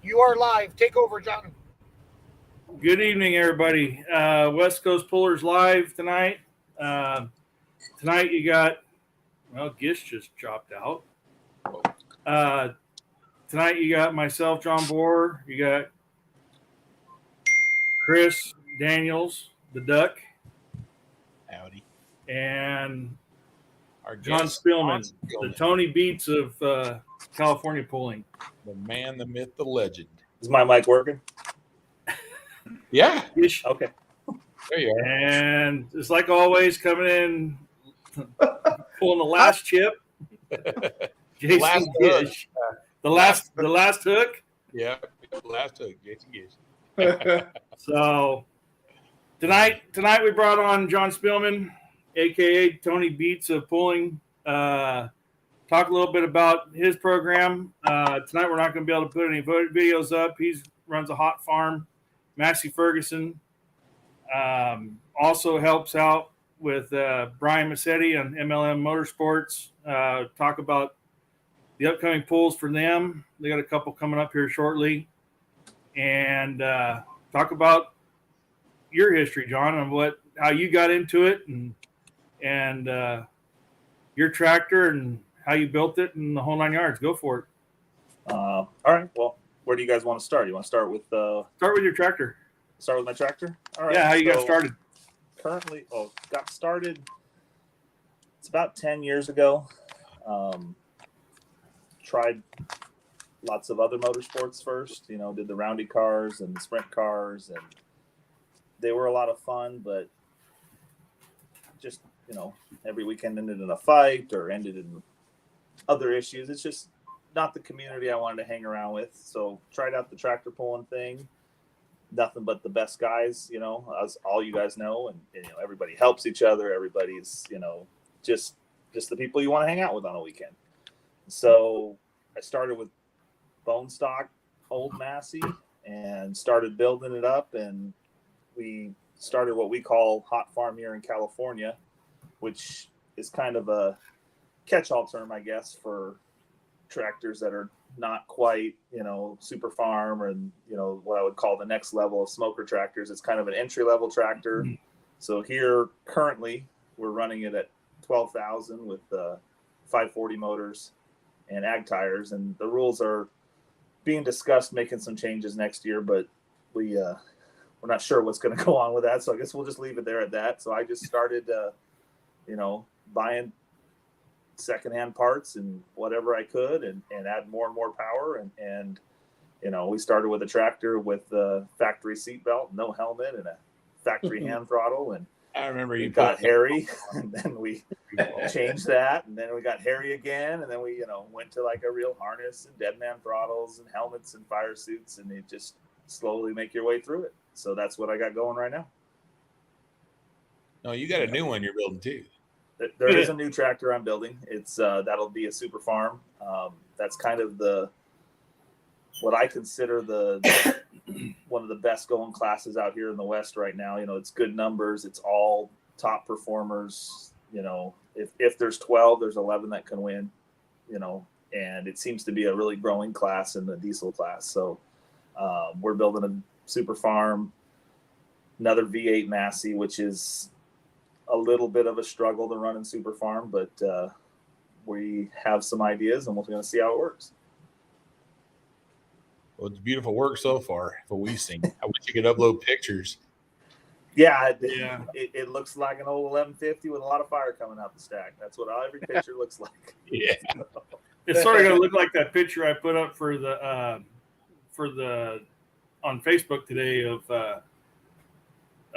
You are live. Take over, John. Good evening, everybody. West Coast Pullers live tonight. Tonight you got, Gish just chopped out. Uh, Tonight you got myself, John Bohr. You got Chris Daniels, the Duck. Howdy. And Our John guest, Spielman, the Tony Beats of California pulling. the man, the myth, the legend. Is my mic working? Yeah. Gish. Okay. There you are. And it's like always, coming in, pulling the last chip. Jason Last Gish. The last hook. Yeah. Last hook, Jason Gish. So tonight we brought on John Spielman, aka Tony Beats of Pulling. Talk a little bit about his program. Tonight we're not going to be able to put any videos up. He runs a hot farm. Massey Ferguson also helps out with Brian Massetti on MLM Motorsports. Talk about the upcoming pulls for them. They got a couple coming up here shortly. And talk about your history, John, and how you got into it, and your tractor, and how you built it, and the whole 9 yards. Go for it. All right. Well, where do you guys want to start? You want to start with your tractor. Start with my tractor. All right. Yeah, how you got started? Currently, got started. It's about 10 years ago. Tried lots of other motorsports first. Did the roundy cars and the sprint cars, and they were a lot of fun, but just every weekend ended in a fight or ended in other issues. It's just not the community I wanted to hang around with. So tried out the tractor pulling thing. Nothing but the best guys, as all you guys know, and everybody helps each other. Everybody's just the people you want to hang out with on a weekend. So I started with bone stock old Massey and started building it up, and we started what we call hot farm here in California, which is kind of a catch-all term, I guess, for tractors that are not quite, super farm, or, what I would call the next level of smoker tractors. It's kind of an entry-level tractor. Mm-hmm. So here, currently, we're running it at 12,000 with 540 motors and ag tires, and the rules are being discussed, making some changes next year, but we're not sure what's going to go on with that. So I guess we'll just leave it there at that. So I just started, buying secondhand parts and whatever I could, and add more and more power. And we started with a tractor with a factory seatbelt, no helmet, and a factory hand throttle. And I remember you got Harry, and then we changed that, and then we got Harry again, and then we went to like a real harness and dead man throttles and helmets and fire suits, and you just slowly make your way through it. So that's what I got going right now. No, you got a new one you're building too. There is a new tractor I'm building. It's that'll be a super farm. That's kind of what I consider one of the best going classes out here in the West right now. It's good numbers. It's all top performers. If there's 12, there's 11 that can win. And it seems to be a really growing class in the diesel class. So we're building a super farm, another V8 Massey, which is a little bit of a struggle to run in super farm, but we have some ideas, and we're going to see how it works. Well, it's beautiful work so far. For we've seen, I wish you could upload pictures. Yeah, it looks like an old 1150 with a lot of fire coming out the stack. That's what every picture looks like. Yeah, it's sort of going to look like that picture I put up for the on Facebook today of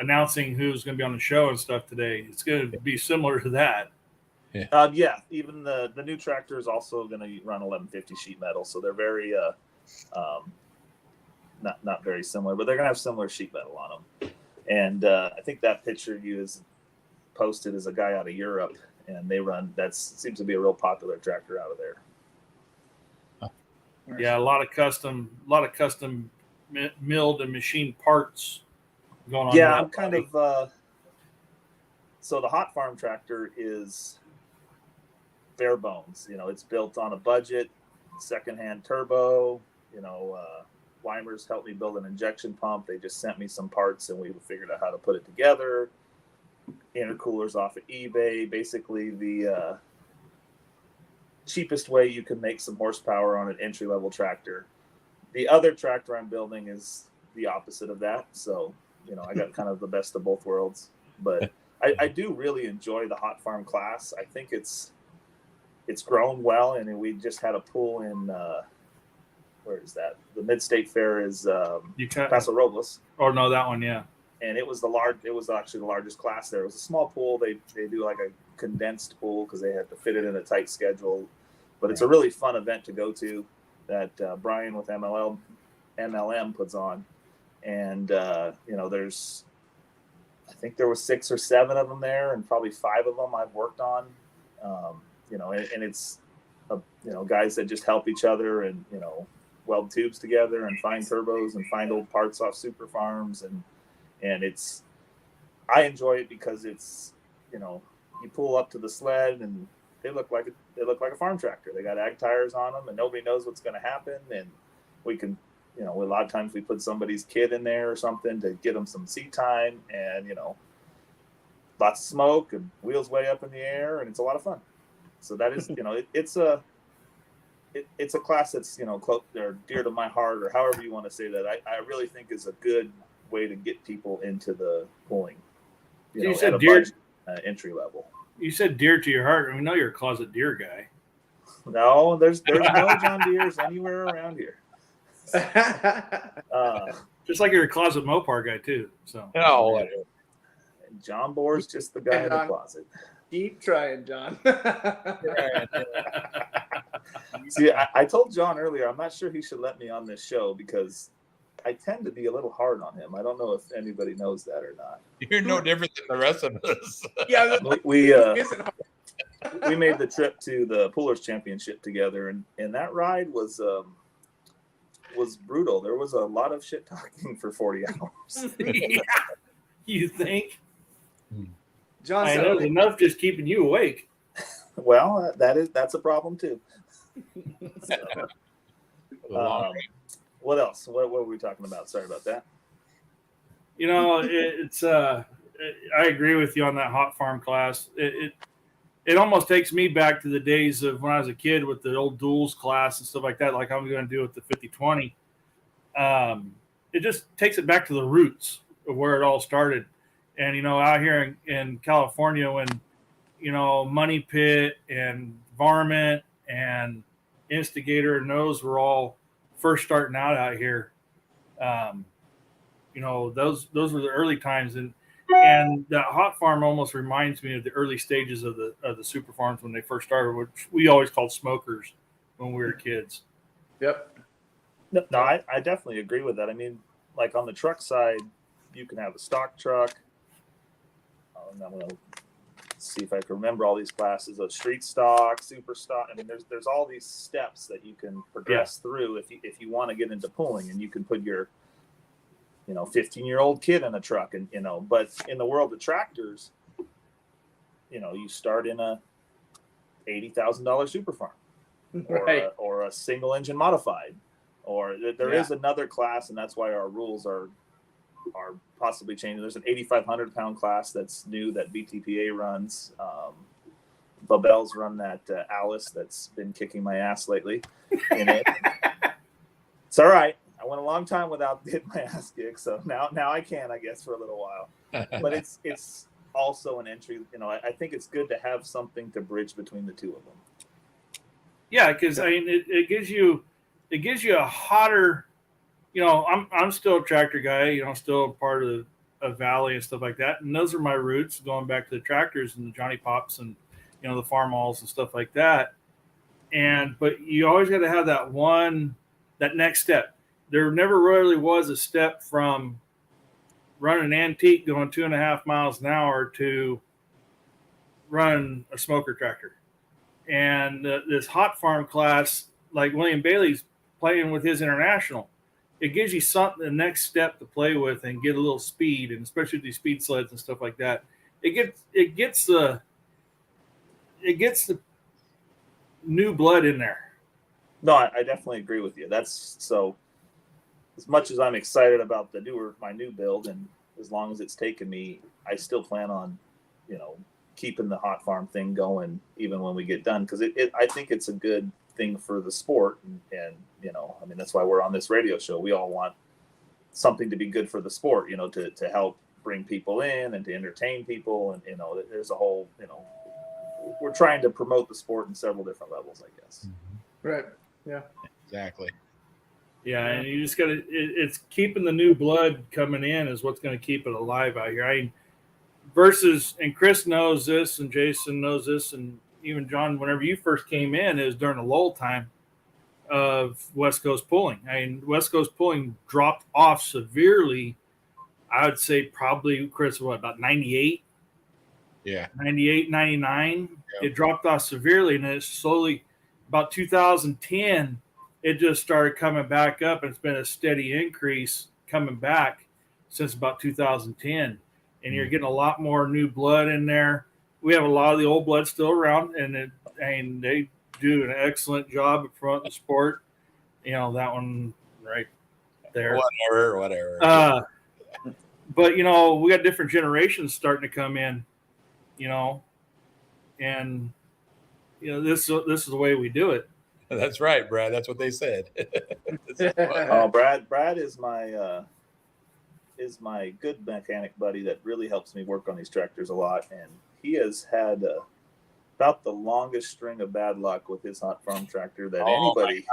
announcing who's going to be on the show and stuff today. It's going to be similar to that. Yeah. Even the new tractor is also going to run 1150 sheet metal, so they're very not very similar, but they're going to have similar sheet metal on them. And I think that picture you posted is a guy out of Europe, and that seems to be a real popular tractor out of there. Yeah, a lot of custom milled and machined parts going on. Yeah, I'm kind of so the hot farm tractor is bare bones. It's built on a budget, secondhand turbo, Weimer's helped me build an injection pump. They just sent me some parts and we figured out how to put it together. Intercoolers off of eBay. Basically, the cheapest way you can make some horsepower on an entry-level tractor. The other tractor I'm building is the opposite of that. So, I got kind of the best of both worlds. But I do really enjoy the hot farm class. I think it's grown well, and we just had a pool in where is that? The Mid-State Fair is Paso Robles. Oh no, that one, yeah. And it was actually the largest class there. It was a small pool. They do like a condensed pool because they had to fit it in a tight schedule. But it's a really fun event to go to that Brian with MLM puts on. And there's, I think there was 6 or 7 of them there, and probably 5 of them I've worked on. And it's guys that just help each other and weld tubes together and find turbos and find old parts off super farms, and I enjoy it because it's you pull up to the sled and they look like a farm tractor. They got ag tires on them and nobody knows what's going to happen, and we can a lot of times we put somebody's kid in there or something to get them some seat time, and lots of smoke and wheels way up in the air, and it's a lot of fun. So that is it's a class that's close or dear to my heart, or however you want to say that. I really think is a good way to get people into the pulling. You said at a deer, budget, entry level. You said deer to your heart, and we know you're a closet deer guy. No, there's no John Deere's anywhere around here. Just like you're a closet Mopar guy too. So and John Bohr's just the guy in the closet. Keep trying, John. See, I told John earlier, I'm not sure he should let me on this show because I tend to be a little hard on him. I don't know if anybody knows that or not. You're no different than the rest of us. Yeah, we made the trip to the Pullers Championship together, and that ride was brutal. There was a lot of shit talking for 40 hours. You think? John, I know enough just keeping you awake. Well, that's a problem too. What else? What were we talking about? Sorry about that. It's I agree with you on that hot farm class. It almost takes me back to the days of when I was a kid with the old duals class and stuff like that, like I'm going to do with the 50-20. It just takes it back to the roots of where it all started. And, out here in California when, Money Pit and Varmint and Instigator and those were all first starting out here. Those were the early times. And that hot farm almost reminds me of the early stages of the super farms when they first started, which we always called smokers when we were kids. Yep. No, I definitely agree with that. I mean, like on the truck side, you can have a stock truck. I'm going to see if I can remember all these classes of street stock, super stock. I mean, there's all these steps that you can progress through if you want to get into pulling, and you can put your 15-year-old kid in a truck, and but in the world of tractors, you start in a $80,000 super farm, or a single engine modified, or there is another class, and that's why our rules are possibly changing. There's an 8,500 pound class that's new that BTPA runs. Babel's run that Alice that's been kicking my ass lately. In it. It's all right. I went a long time without getting my ass kicked, so now I can, I guess, for a little while. But it's also an entry. I think it's good to have something to bridge between the two of them. Yeah, because it gives you a hotter. I'm still a tractor guy. Still a part of Valley and stuff like that, and those are my roots, going back to the tractors and the Johnny Pops and the farm alls and stuff like that. But you always got to have that next step. There never really was a step from running an antique going 2.5 miles an hour to running a smoker tractor. And this hot farm class, like William Bailey's playing with his international, it gives you something, the next step to play with and get a little speed, and especially these speed sleds and stuff like that. It gets the new blood in there. No, I definitely agree with you. That's so. as much as I'm excited about my new build, and as long as it's taken me, I still plan on, keeping the hot farm thing going even when we get done, because I think it's a good thing for the sport, and that's why we're on this radio show. We all want something to be good for the sport, to help bring people in and to entertain people, and there's a whole, we're trying to promote the sport in several different levels, I guess. Right. Yeah. Exactly. Yeah, and you just got to. It's keeping the new blood coming in is what's going to keep it alive out here. Versus, and Chris knows this, and Jason knows this, and even John. Whenever you first came in, it was during a lull time of West Coast pulling. West Coast pulling dropped off severely. I would say probably, Chris, about 98? Yeah. 98, 99. Yeah. It dropped off severely, and it slowly, about 2010, it just started coming back up. It's been a steady increase coming back since about 2010. And you're getting a lot more new blood in there. We have a lot of the old blood still around, and they do an excellent job at front of the sport. That one right there. Whatever. But we got different generations starting to come in, and this is the way we do it. That's right, Brad. That's what they said. Brad is my good mechanic buddy that really helps me work on these tractors a lot, and he has had about the longest string of bad luck with his hot farm tractor that anybody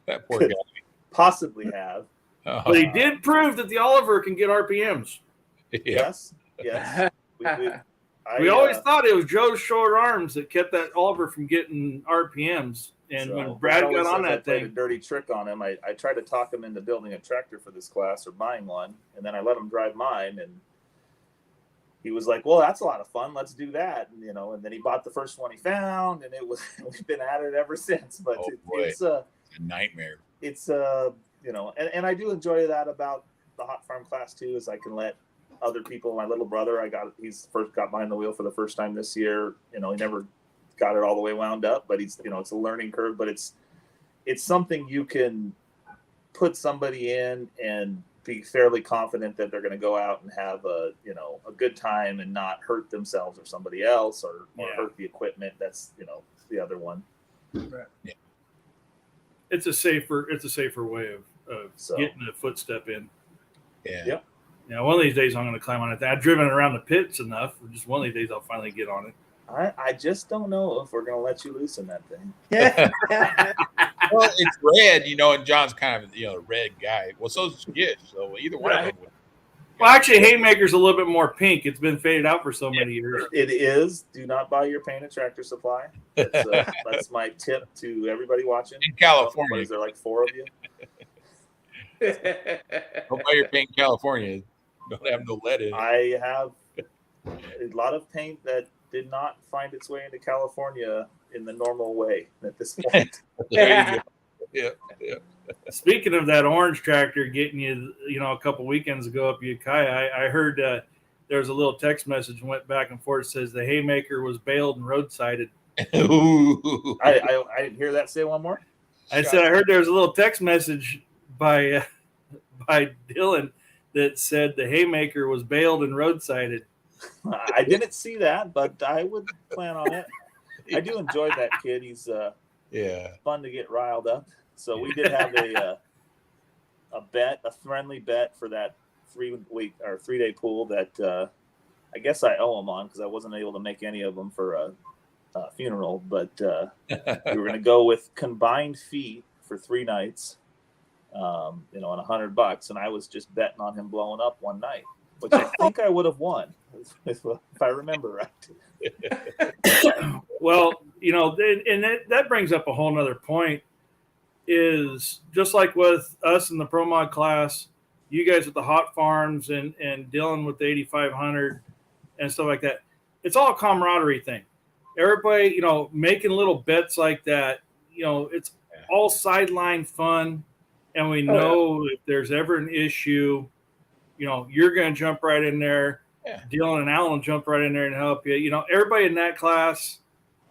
that poor guy possibly have. But he did prove that the Oliver can get RPMs. Yeah. Yes. We always thought it was Joe's short arms that kept that Oliver from getting RPMs. And when Brad got on that played thing, a dirty trick on him. I tried to talk him into building a tractor for this class or buying one, and then I let him drive mine, and he was like, "Well, that's a lot of fun. Let's do that." And then he bought the first one he found, and we've been at it ever since. But it's a nightmare. It's and I do enjoy that about the hot farm class too, is I can let other people. My little brother, he's first got behind the wheel for the first time this year. He never got it all the way wound up, but he's it's a learning curve, but it's something you can put somebody in and be fairly confident that they're going to go out and have a good time and not hurt themselves or somebody else or hurt the equipment. That's the other one. Right. Yeah. it's a safer way of getting a footstep in. Yeah. Yep. One of these days I'm going to climb on it. I've driven around the pits enough. Just one of these days I'll finally get on it. I just don't know if we're going to let you loose in that thing. Well, it's red, and John's kind of a red guy. Well, so's Gish. So either one of them would. Well, actually, Haymaker's a little bit more pink. It's been faded out for so many years. It is. Do not buy your paint at Tractor Supply. That's my tip to everybody watching. In California. Is there like 4 of you? Don't buy your paint in California. Don't have no lead in it. I have a lot of paint that did not find its way into California in the normal way at this point. There you go. Yeah. Speaking of that orange tractor getting you, a couple weekends ago up Ukiah, I heard there was a little text message went back and forth. Says the Haymaker was bailed and roadsided. Ooh. I didn't hear that. Say one more. I said I heard there was a little text message by Dylan that said the Haymaker was bailed and roadsided. I didn't see that, but I would plan on it. I do enjoy that kid. He's fun to get riled up. So we did have a friendly bet for that 3-day pool that I guess I owe him on because I wasn't able to make any of them for a funeral. But we were going to go with combined fee for 3 nights, on $100, and I was just betting on him blowing up one night, which I think I would have won if I remember right. Well, and that brings up a whole nother point. Is just like with us in the Pro Mod class, you guys with the hot farms and Dylan with the 8500 and stuff like that. It's all a camaraderie thing. Everybody, making little bets like that. It's all sideline fun, and we know if there's ever an issue, you're going to jump right in there. Yeah. Dylan and Alan will jump right in there and help you. Everybody in that class.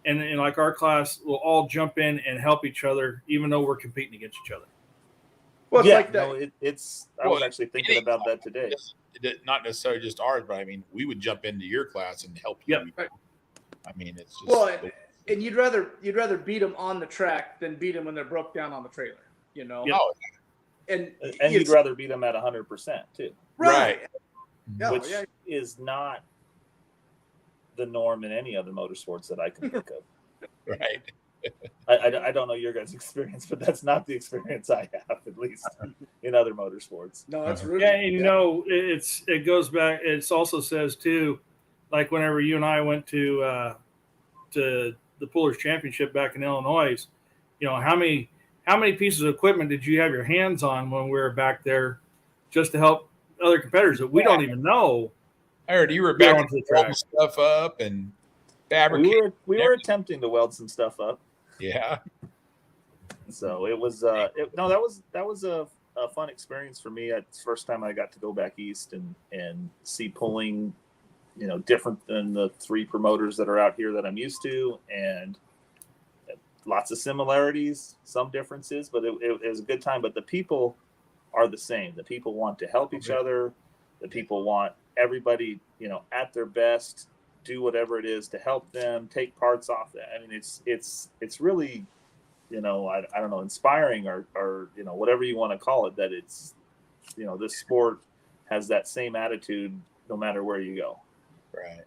And like our class will all jump in and help each other, even though we're competing against each other. Well, it's yeah, like that. no, it's. I was Well, actually thinking any about that today. Not necessarily just ours, but I mean, we would jump into your class and help you. Yep. Right. I mean, it's just Well, and you'd rather beat them on the track than beat them when they're broke down on the trailer, you know. Yeah. Oh, And And you'd it's- rather beat them at 100% too, right. No, which yeah. is not the norm in any other motorsports that I can think of. right. I don't know your guys' experience, but that's not the experience I have, at least in other motorsports. No, that's rude. Yeah, and you know, it goes back. It also says too, like whenever you and I went to the Pullers Championship back in Illinois, you know, how many pieces of equipment did you have your hands on when we were back there, just to help other competitors that we don't even know? I heard you were Get back onto the welding track. stuff up and fabricating. We were attempting to weld some stuff up, Yeah. so it was that was a fun experience for me. It's the first time I got to go back east and see pulling, you know, different than the three promoters that are out here that I'm used to, and lots of similarities, some differences, but it was a good time. But the people are the same. The people want to help each other. The people want everybody, you know, at their best, do whatever it is to help them, take parts off that. I mean, it's really, you know, I don't know, inspiring or, you know, whatever you want to call it, that it's, you know, this sport has that same attitude no matter where you go. Right.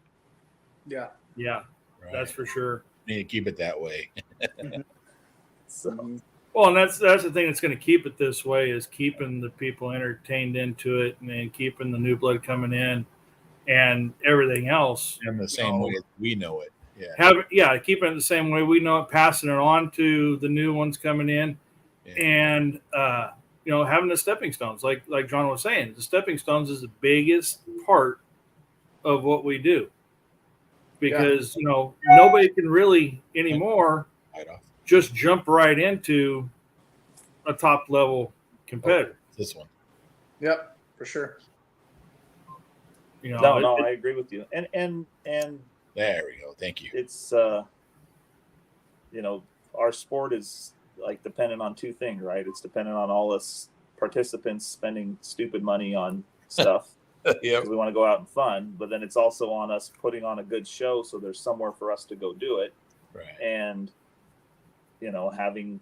Yeah. Yeah, Right. that's for sure. Need to keep it that way. So Well, and that's the thing that's going to keep it this way, is keeping the people entertained into it, and then keeping the new blood coming in, and everything else. In the same way as we know it. Yeah. Keeping it the same way we know it, passing it on to the new ones coming in, Yeah. and you know, having the stepping stones, like John was saying, the stepping stones is the biggest part of what we do, because you know, nobody can really anymore Right off. just jump right into a top level competitor. This one. Yep. For sure. You know, no, I agree with you. And There we go. Thank you. it's you know, our sport is like dependent on two things, right? It's dependent on all us participants spending stupid money on stuff Yep. because we want to go out and fun, but then it's also on us putting on a good show so there's somewhere for us to go do it. Right. And you know, having,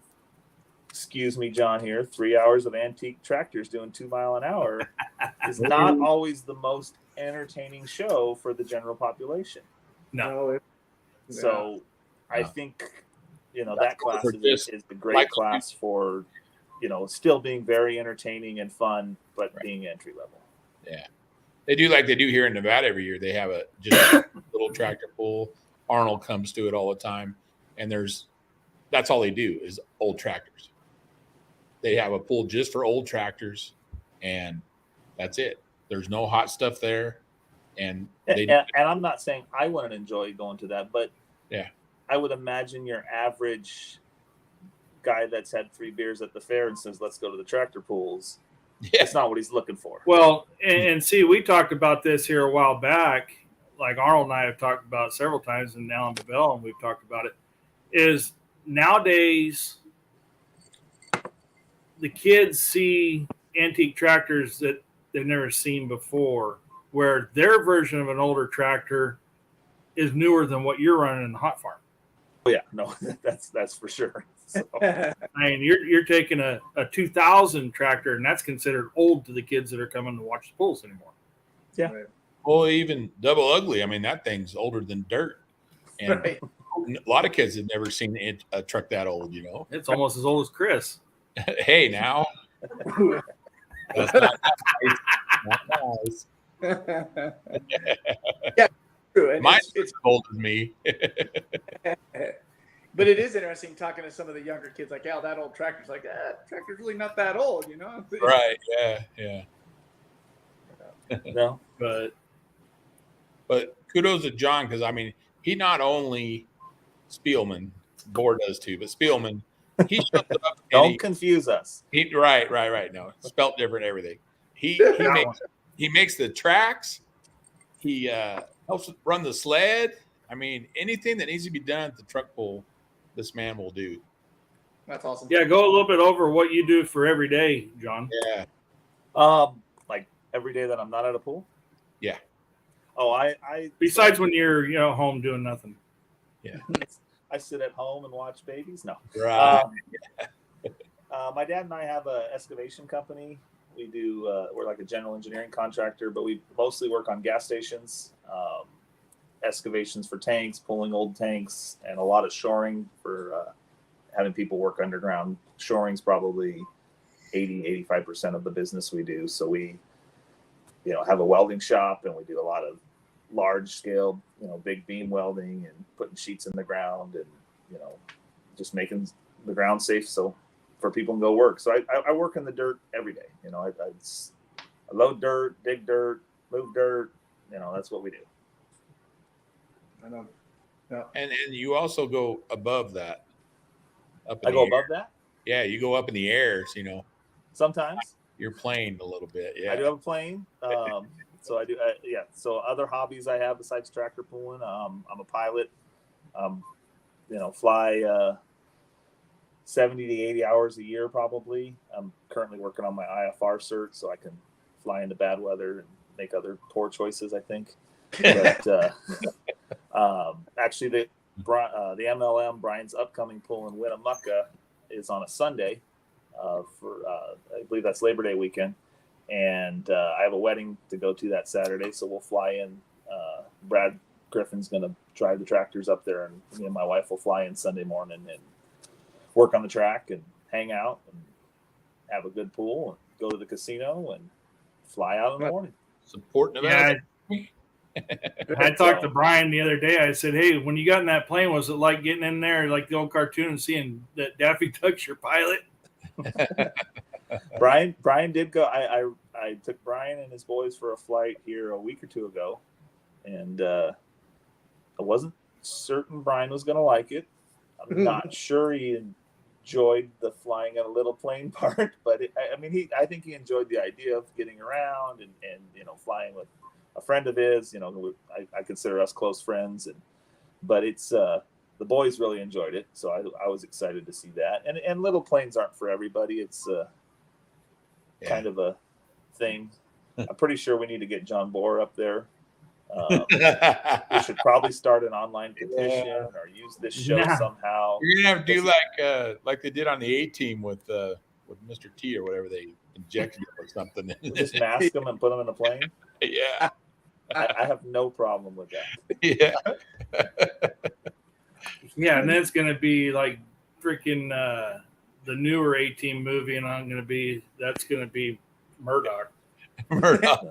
excuse me, John, here, 3 hours of antique tractors doing 2 mile an hour is not always the most entertaining show for the general population. No. So I No. think, you know, That's that class for just is a great like- class for, you know, still being very entertaining and fun, but Right. being entry level. Yeah. They do like they do here in Nevada every year. They have a just a little tractor pull. Arnold comes to it all the time. And that's all they do is old tractors. They have a pool just for old tractors, and that's it. There's no hot stuff there. And they And I'm not saying I wouldn't enjoy going to that, but Yeah. I would imagine your average guy that's had 3 beers at the fair and says, let's go to the tractor pools. yeah, That's not what he's looking for. Well, and see, we talked about this here a while back. Like Arnold and I have talked about it several times, and Alan Babel, and we've talked about it. Is nowadays the kids see antique tractors that they've never seen before, where their version of an older tractor is newer than what you're running in the hot farm. Oh, yeah, no, that's for sure. So, I mean, you're taking a 2000 tractor, and that's considered old to the kids that are coming to watch the pools anymore. well, even double ugly. I mean, that thing's older than dirt. And Right. a lot of kids have never seen a truck that old, you know. It's almost as old as Chris. Hey, now that's not nice. Not nice. Yeah, true. And Mine's it's as old as me. but it is interesting talking to some of the younger kids, like, yeah, that old tractor's like, tractor's really not that old, you know? Right. Yeah. no, But kudos to John, because I mean, he not only Spielman, Gore does too, but Spielman, he shows up and don't confuse us. he right. No, spelt different, everything. He makes the tracks. He helps run the sled. I mean, anything that needs to be done at the truck pull, this man will do. That's awesome. Yeah, go a little bit over what you do for every day, John. Yeah. Like every day that I'm not at a pool. Yeah. Oh, I Besides when you're home doing nothing. I sit at home and watch babies. No. Right. My dad and I have a excavation company. We do. We're like a general engineering contractor, but we mostly work on gas stations, excavations for tanks, pulling old tanks, and a lot of shoring for having people work underground. Shoring's probably 80-85% of the business we do. So we, have a welding shop, and we do a lot of large scale, big beam welding and putting sheets in the ground, and just making the ground safe so for people to go work. So I work in the dirt every day. I load dirt, dig dirt, move dirt. That's what we do. I know. Yeah. And you also go above that. Up in I the go air. above that Yeah, you go up in the air, so sometimes. you're playing a little bit. Yeah. I do have a plane. So I do. Yeah. So other hobbies I have besides tractor pulling, I'm a pilot. Fly 70 to 80 hours a year probably. I'm currently working on my IFR cert so I can fly into bad weather and make other poor choices, I think. But actually, the MLM, Brian's upcoming pull in Winnemucca, is on a Sunday for I believe that's Labor Day weekend. And I have a wedding to go to that Saturday, so we'll fly in. Brad Griffin's going to drive the tractors up there, and me and my wife will fly in Sunday morning and work on the track and hang out and have a good pool and go to the casino and fly out in the morning. Support Nevada. Yeah, I talked to Brian the other day. I said, "Hey, when you got in that plane, was it like getting in there like the old cartoon and seeing that Daffy Duck's your pilot?" Brian did go. I took Brian and his boys for a flight here a week or two ago, and I wasn't certain Brian was going to like it. I'm not sure he enjoyed the flying in a little plane part, but I think he enjoyed the idea of getting around and flying with a friend of his. I consider us close friends, but it's the boys really enjoyed it, so I was excited to see that. And little planes aren't for everybody. It's kind of a thing. I'm pretty sure we need to get John Bohr up there. We should probably start an online petition or use this show somehow. You're gonna have to do like they did on the A-Team with Mr. T or whatever, they injected him or something. Just mask them and put them in the plane. Yeah. I have no problem with that. Yeah. Yeah, and then it's going to be like freaking the newer A-Team movie, and that's going to be Murdoch. Murdoch.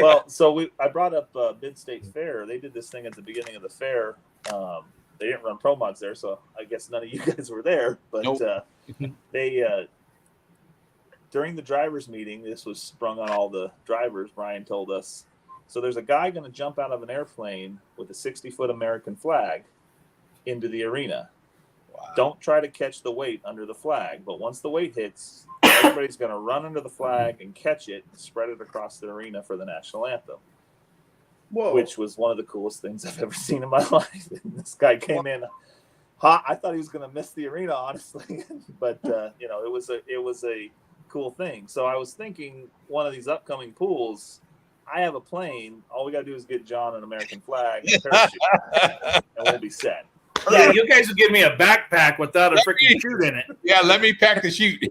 Well, so I brought up Mid-State Fair. They did this thing at the beginning of the fair. They didn't run pro mods there, so I guess none of you guys were there. But Nope. They during the drivers meeting, this was sprung on all the drivers. Brian told us. So there's a guy going to jump out of an airplane with a 60-foot American flag into the arena. Wow. Don't try to catch the weight under the flag, but once the weight hits, everybody's going to run under the flag and catch it and spread it across the arena for the national anthem. Whoa. Which was one of the coolest things I've ever seen in my life. And this guy came in hot. I thought he was going to miss the arena, honestly, but it was a cool thing. So I was thinking, one of these upcoming pools, I have a plane. All we got to do is get John an American flag and a parachute, and we'll be set. Yeah, you guys will give me a backpack without a freaking chute in it. Yeah, let me pack the chute.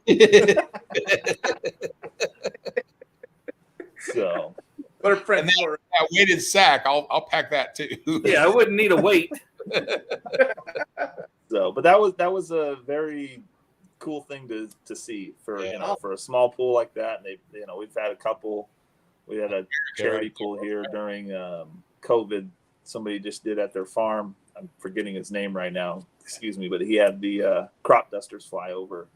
So, What are friends for? That weighted sack, I'll pack that too. Yeah, I wouldn't need a weight. but that was a very cool thing to see for for a small pool like that. And we've had a couple. We had a charity pool here during COVID. Somebody just did at their farm. I'm forgetting his name right now. Excuse me, but he had the crop dusters fly over,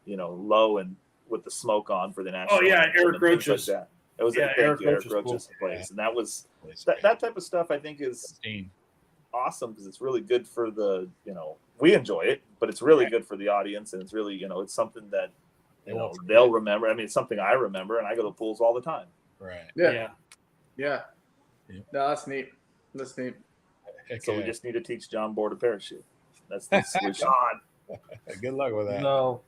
low and with the smoke on for the national. Oh yeah, anthem Eric and things Roach's. Like that. It was Eric Roach's Roach's place, and that was Yeah. that type of stuff. I think is awesome because it's really good for the we enjoy it, but it's really good for the audience, and it's really it's something that they'll remember. I mean, it's something I remember, and I go to pools all the time. Right. Yeah. Yeah. No, that's neat. That's neat. So we just need to teach John Bohr to parachute. That's the solution. Good luck with that. No.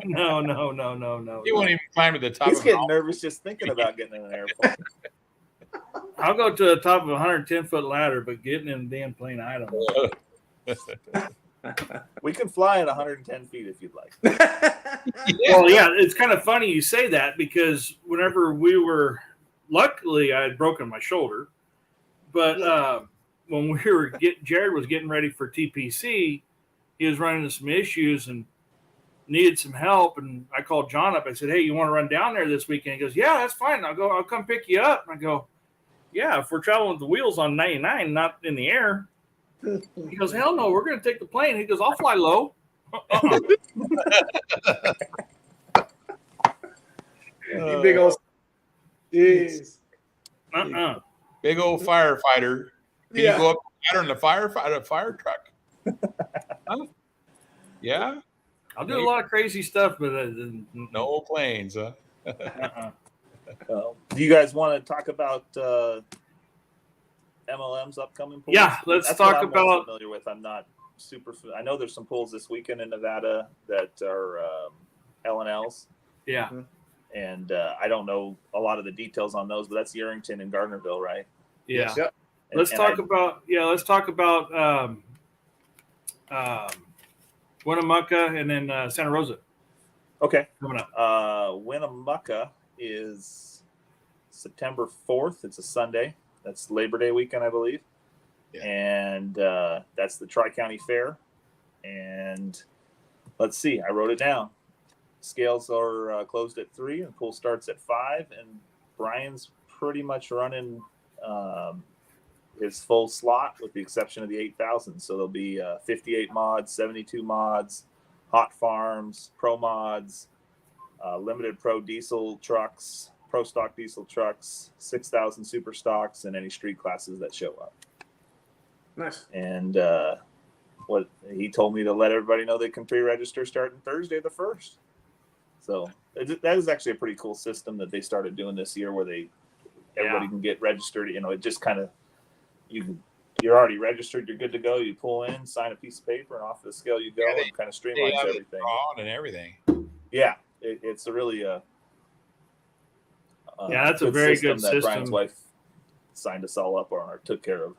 No. He won't even climb to the top. He's of getting nervous just thinking about getting in an airplane. I'll go to the top of a 110-foot ladder, but getting in the damn plane, I don't know. We can fly at 110 feet if you'd like. Well, yeah, it's kind of funny you say that because whenever luckily I had broken my shoulder, but when Jared was getting ready for TPC, he was running into some issues and needed some help. And I called John up. I said, "Hey, you want to run down there this weekend?" He goes, "Yeah, that's fine. I'll come pick you up." And I go, "Yeah, if we're traveling with the wheels on 99, not in the air." He goes, "Hell no, we're going to take the plane." He goes, "I'll fly low." You big old. Jeez. Big old firefighter. Can Yeah. you go up the ladder in a fire truck? Huh? Yeah. I'll do a lot of crazy stuff, but No planes, huh? Do you guys want to talk about MLM's upcoming pools? Yeah, let's That's talk what I'm most about. familiar with. I'm not super. I know there's some pools this weekend in Nevada that are L&Ls, Yeah, and I don't know a lot of the details on those, but that's Yerington and Gardnerville, right? yeah. Yep. Let's talk about Winnemucca and then Santa Rosa Okay. coming up. Winnemucca is September 4th. It's a Sunday. That's Labor Day weekend, I believe. Yeah. And that's the Tri-County Fair. And let's see, I wrote it down. Scales are closed at 3 and pool starts at 5. And Brian's pretty much running his full slot with the exception of the 8,000. So there'll be 58 mods, 72 mods, hot farms, pro mods, limited pro diesel trucks, pro stock diesel trucks, 6,000 super stocks, and any street classes that show up. Nice. And what he told me to let everybody know they can pre-register starting Thursday the 1st. So that is actually a pretty cool system that they started doing this year, where everybody can get registered. You know, it just kind of you're already registered, you're good to go. You pull in, sign a piece of paper, and off the scale you go. Yeah, It kind of streamlines everything. On and everything. Yeah, it's a really That's a very good that Brian's system. wife signed us all up on or took care of.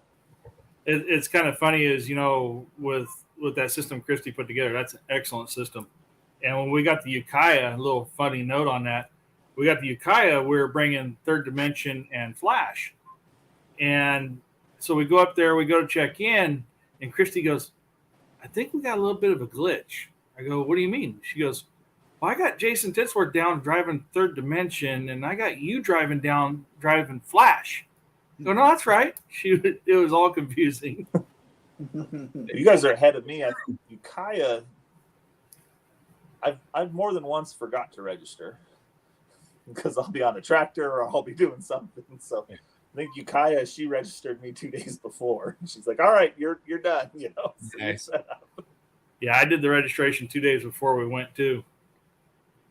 It's kind of funny is, with that system Christy put together, that's an excellent system. And when we got the Ukiah, a little funny note on that, we got the Ukiah, we were bringing Third Dimension and Flash. And so we go up there, we go to check in, and Christy goes, "I think we got a little bit of a glitch." I go, "What do you mean?" She goes, "Well, I got Jason Titsworth down driving Third Dimension, and I got you driving Flash." I go, "No, that's right." It was all confusing. You guys are ahead of me. I think Ukiah, I've more than once forgot to register because I'll be on a tractor or I'll be doing something. So I think Ukiah, she registered me 2 days before. She's like, "All right, you're done." So you're set up. Yeah, I did the registration 2 days before we went too.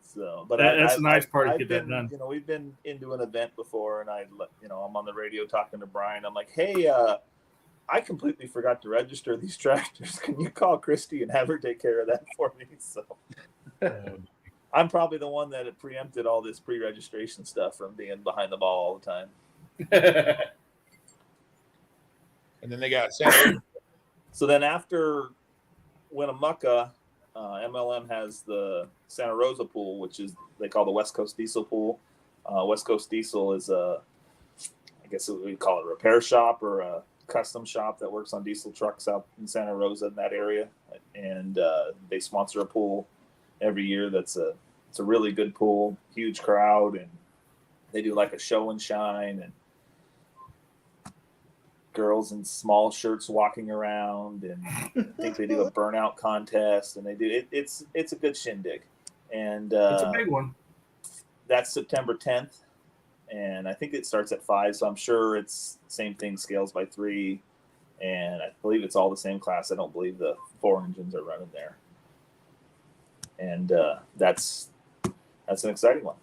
So, but That's the nice part to I've get that done. we've been into an event before, and I'm on the radio talking to Brian. I'm like, "Hey, I completely forgot to register these tractors. Can you call Christy and have her take care of that for me?" So I'm probably the one that had preempted all this pre-registration stuff from being behind the ball all the time. And then they got Santa. So then after Winnemucca, MLM has the Santa Rosa pool, which is they call the West Coast Diesel pool. West Coast Diesel is I guess we call it a repair shop or a custom shop that works on diesel trucks out in Santa Rosa in that area, and they sponsor a pool every year. It's a really good pool, huge crowd, and they do like a show and shine and girls in small shirts walking around, and I think they do a burnout contest, and they do it's a good shindig, and It's a big one. that's September 10th, and I think it starts at 5, so I'm sure it's same thing, scales by 3, and I believe it's all the same class. I don't believe the 4 engines are running there, and that's an exciting one.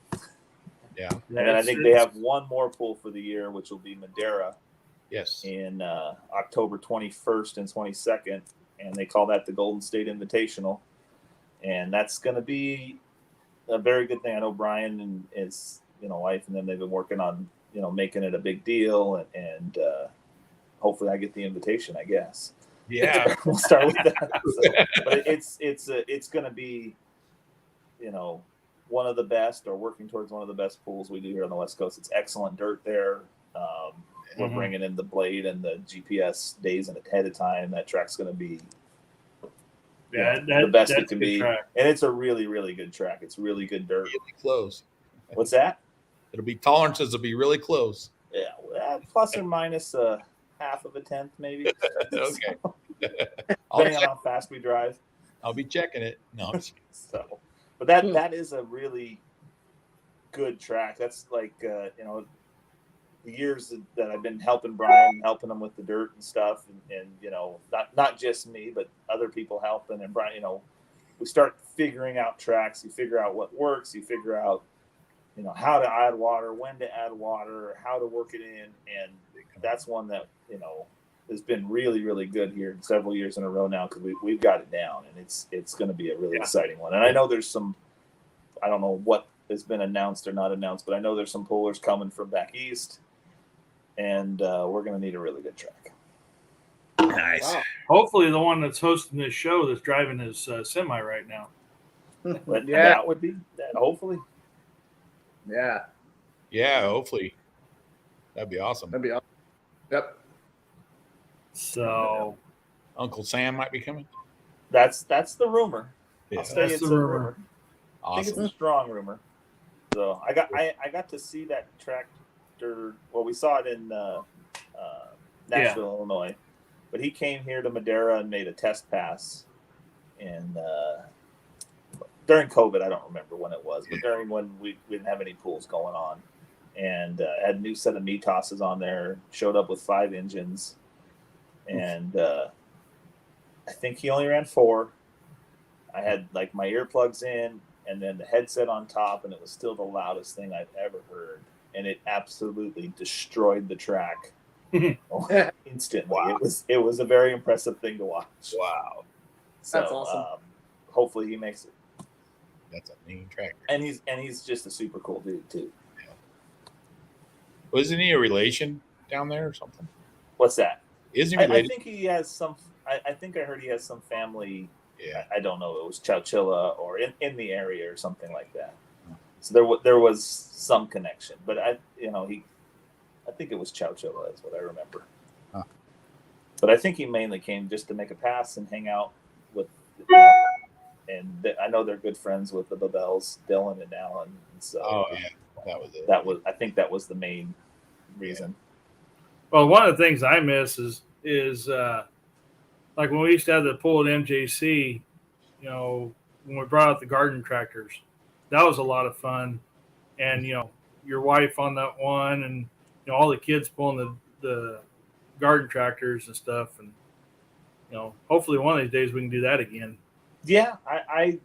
Yeah. And then I think they have one more pool for the year, which will be Madeira Yes. in October 21st and 22nd, and they call that the Golden State Invitational. and that's going to be a very good thing. I know Brian and his wife and them, they've been working on making it a big deal, and hopefully I get the invitation, I guess. Yeah. We'll start with that. So, but it's going to be one of the best, or working towards one of the best pools we do here on the West Coast. It's excellent dirt there. We're bringing in the blade and the GPS days ahead of time. That track's going to be the best it can be. Track. And it's a really, really good track. It's really good dirt. It'll be close. What's that? It'll be tolerances will be really close. Yeah, plus or minus a half of a tenth, maybe. Okay. Depending on how fast we drive. I'll be checking it. No. So, but that is a really good track. That's like the years that I've been helping Brian, helping him with the dirt and stuff, and not just me, but other people helping. And Brian, we start figuring out tracks. You figure out what works. You figure out how to add water, when to add water, how to work it in, and that's one that has been really, really good here several years in a row now, because we've got it down, and it's going to be a really exciting one. And I know there's some, I don't know what has been announced or not announced, but I know there's some poolers coming from back east, and we're going to need a really good track. Nice. Wow. Hopefully, the one that's hosting this show that's driving his semi right now. But Yeah. that would be that. Hopefully, Yeah, Yeah, hopefully. That'd be awesome. that'd be awesome. Yep. So Uncle Sam might be coming. that's the rumor. Yeah. I'll say That's it's the a rumor. rumor. I think it's Awesome. a strong rumor. So I got to see that tractor. Well, we saw it in Nashville, Illinois, but he came here to Madera and made a test pass. And during COVID, I don't remember when it was, but during when we didn't have any pools going on, and had a new set of Mitosses on there. Showed up with 5 engines, and I think he only ran 4. I had like my earplugs in, and then the headset on top, and it was still the loudest thing I've ever heard, and it absolutely destroyed the track instantly. Wow. It was a very impressive thing to watch. Wow. So, That's awesome. Hopefully he makes it, That's a mean tractor. and he's just a super cool dude too. Wasn't he a relation down there or something? What's that? Isn't he I related? think he has some. I think I heard he has some family. Yeah. I don't know. It was Chowchilla or in the area or something like that. So there was some connection, but I think it was Chowchilla is what I remember. Huh. But I think he mainly came just to make a pass and hang out with, and I know they're good friends with the Babels, Dylan and Alan. And so Oh, yeah. That was it. I think that was the main reason. well, one of the things I miss is like when we used to have the pool at MJC, when we brought out the garden tractors, that was a lot of fun. And, your wife on that one, and, all the kids pulling the garden tractors and stuff. And, hopefully one of these days we can do that again. Yeah, I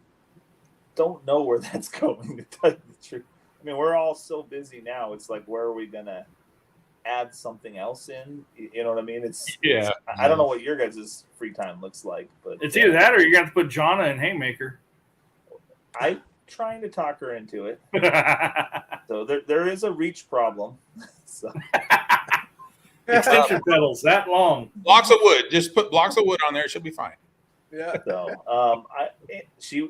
don't know where that's going, to tell you the truth. I mean, we're all so busy now. It's like, where are we going to add something else in? You know what I mean? Yeah. I don't know what your guys' free time looks like, but It's either that or you're going to put Jonna in Haymaker. I'm trying to talk her into it. So there is a reach problem. So Extension pedals that long. Blocks of wood. Just put blocks of wood on there. She'll be fine. Yeah. she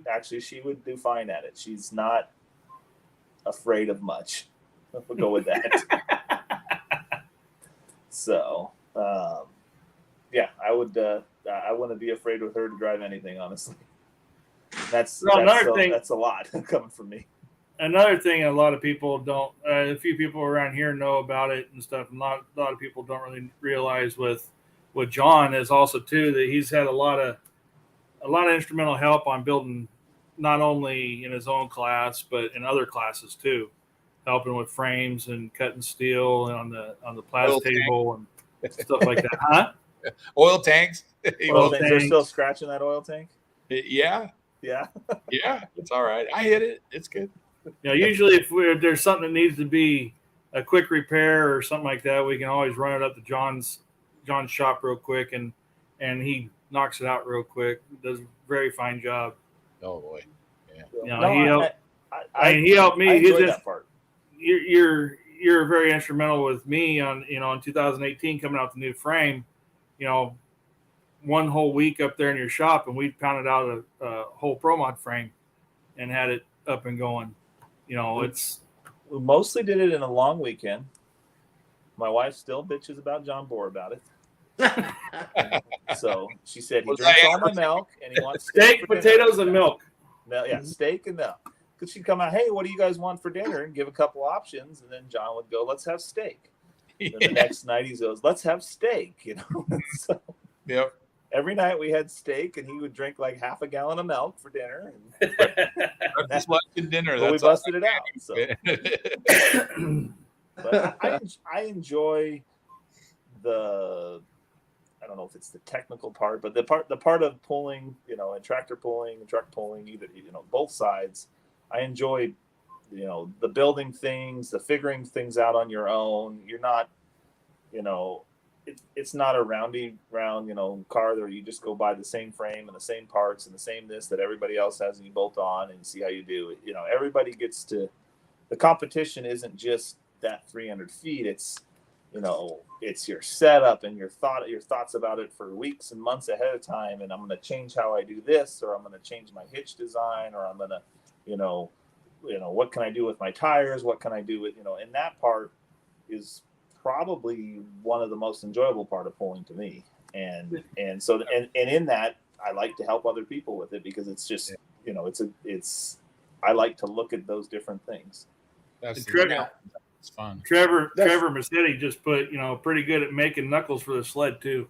would do fine at it. She's not afraid of much. We'll go with that. So, yeah, I wouldn't be afraid with her to drive anything, honestly. That's a lot coming from me. Another thing, a lot of people don't. A few people around here know about it and stuff. And a lot of people don't really realize with John is also too that he's had a lot of instrumental help on building, not only in his own class but in other classes too, helping with frames and cutting steel and on the plas Oil table and stuff like that. Huh? Oil tanks. Oil tanks. They're tanks. still scratching that oil tank. Yeah. Yeah. Yeah. It's all right. I hit it. It's good. Usually if there's something that needs to be a quick repair or something like that, we can always run it up to John's shop real quick, and he knocks it out real quick. Does a very fine job. Oh boy. You know, No, he helped. I He helped me. I He enjoyed just that part. you're very instrumental with me on in 2018 coming out the new frame. You know, one whole week up there in your shop, and we pounded out a whole Pro Mod frame and had it up and going. You know, it's We mostly did it in a long weekend. My wife still bitches about John Bohr about it. So she said he Was drinks I all my ever- milk and he wants steak, for dinner. potatoes, and milk. Yeah, steak and milk. Because she'd come out, hey, what do you guys want for dinner? And give a couple options, and then John would go, let's have steak. Then the next night he goes, let's have steak. You know, so Yep. every night we had steak, and he would drink like half a gallon of milk for dinner. And Breakfast, lunch, and dinner. but we That's all. busted it out. So, but I enjoy the. I don't know if it's the technical part, but the part of pulling, you know, and tractor pulling and truck pulling, either, you know, both sides. I enjoy, you know, the building things, the figuring things out on your own. You're not, you know, it's not a round, you know, car where you just go buy the same frame and the same parts and the same this that everybody else has, and you bolt on and see how you do it. You know, everybody gets to. The competition isn't just that 300 feet. It's, you know, it's your setup and your thoughts about it for weeks and months ahead of time. And I'm going to change how I do this, or I'm going to change my hitch design, or I'm going to, you know, what can I do with my tires? What can I do with, you know, and that part is probably one of the most enjoyable part of pulling to me. And so, and in that, I like to help other people with it, because it's just, you know, I like to look at those different things. That's it's fun. Trevor Massetti just put, you know, pretty good at making knuckles for the sled too.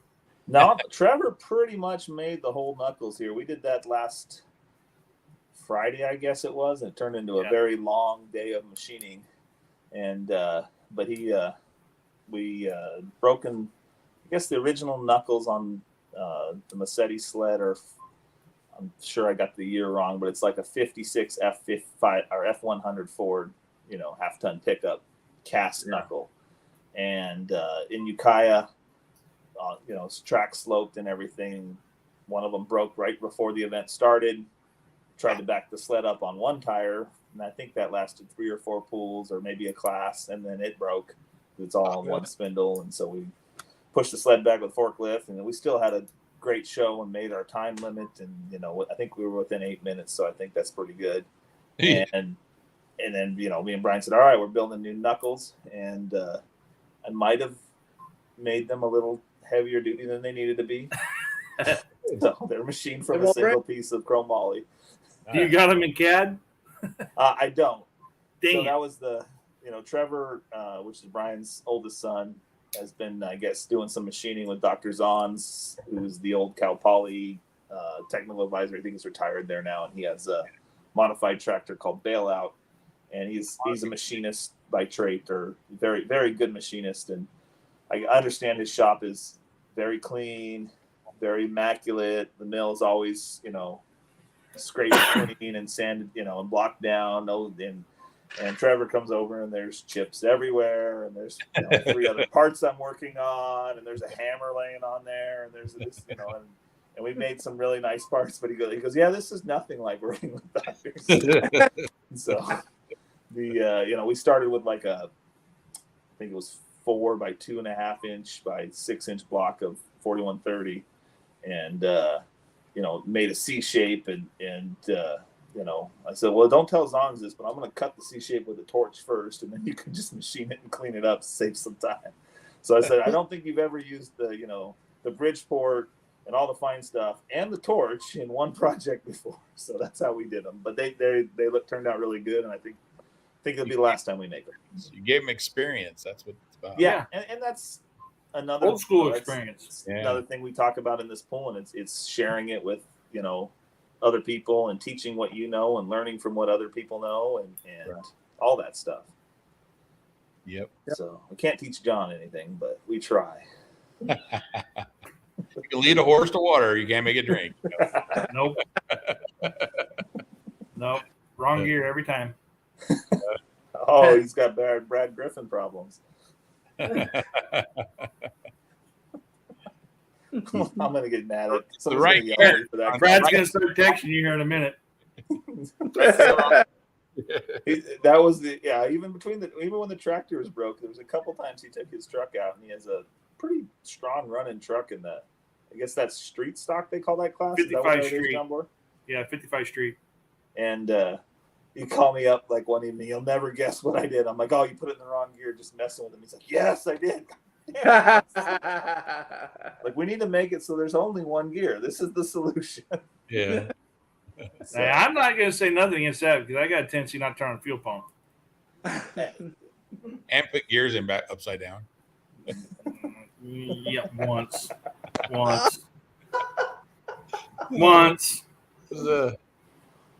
No, Trevor pretty much made the whole knuckles here. We did that last Friday, I guess it was, and it turned into a very long day of machining. And but we broken, I guess, the original knuckles on the Massetti sled, or I'm sure I got the year wrong, but it's like a 56 F5 or F100 Ford, you know, half-ton pickup cast knuckle. And in Ukiah, you know, track sloped and everything. One of them broke right before the event started. Tried to back the sled up on one tire, and I think that lasted 3 or 4 pulls, or maybe a class, and then it broke. It's all on one spindle, and so we pushed the sled back with forklift, and we still had a great show and made our time limit. And, you know, I think we were within 8 minutes, so I think that's pretty good. And then, you know, me and Brian said, all right, we're building new knuckles. And I might have made them a little heavier duty than they needed to be. So they're machined from a single piece of chrome moly. Do you got them in CAD? I don't. Dang So it. that was Trevor, which is Brian's oldest son, has been, I guess, doing some machining with Dr. Zons, who's the old Cal Poly technical advisor. I think he's retired there now, and he has a modified tractor called Bailout. And he's a machinist by trade, or very, very good machinist. And I understand his shop is very clean, very immaculate. The mill is always, you know, scraped clean and sanded, you know, and blocked down. And Trevor comes over, and there's chips everywhere, and there's, you know, 3 other parts I'm working on, and there's a hammer laying on there, and there's this, you know, and we made some really nice parts. But he goes, yeah, this is nothing like working with doctors. So you know, we started with like I think it was 4 by 2.5 inch by 6 inch block of 4130, and you know, made a C shape, and you know, I said, well, don't tell Zongs this, but I'm going to cut the C shape with a torch first, and then you can just machine it and clean it up to save some time. So I said, I don't think you've ever used the, you know, the Bridgeport and all the fine stuff and the torch in one project before. So that's how we did them. But they turned out really good, and I think it'll be the last time we make them. You gave him experience. That's what it's about. Yeah, and that's another Old school that's experience. Another thing we talk about in this pool, and it's sharing it with, you know, other people, and teaching what you know, and learning from what other people know, and all that stuff. Yep. So we can't teach John anything, but we try. You can lead a horse to water. You can't make it drink. Nope. Nope. Wrong gear every time. Oh, he's got bad Brad Griffin problems. I'm gonna get mad at right for that. Brad's going to start texting you here in a minute. That was even when the tractor was broke, there was a couple times he took his truck out, and he has a pretty strong running truck in that. I guess that's street stock they call that class. Is that what 55 that is, Street. John Boy? Yeah, 55 Street. And he called me up like one evening. You'll never guess what I did. I'm like, oh, you put it in the wrong gear, just messing with him. He's like, yes, I did. Like, we need to make it so there's only one gear. This is the solution. Yeah. So, Hey, I'm not going to say nothing against that because I got a tendency not to turn on the fuel pump. And put gears in back upside down. Yeah, once. Once. This is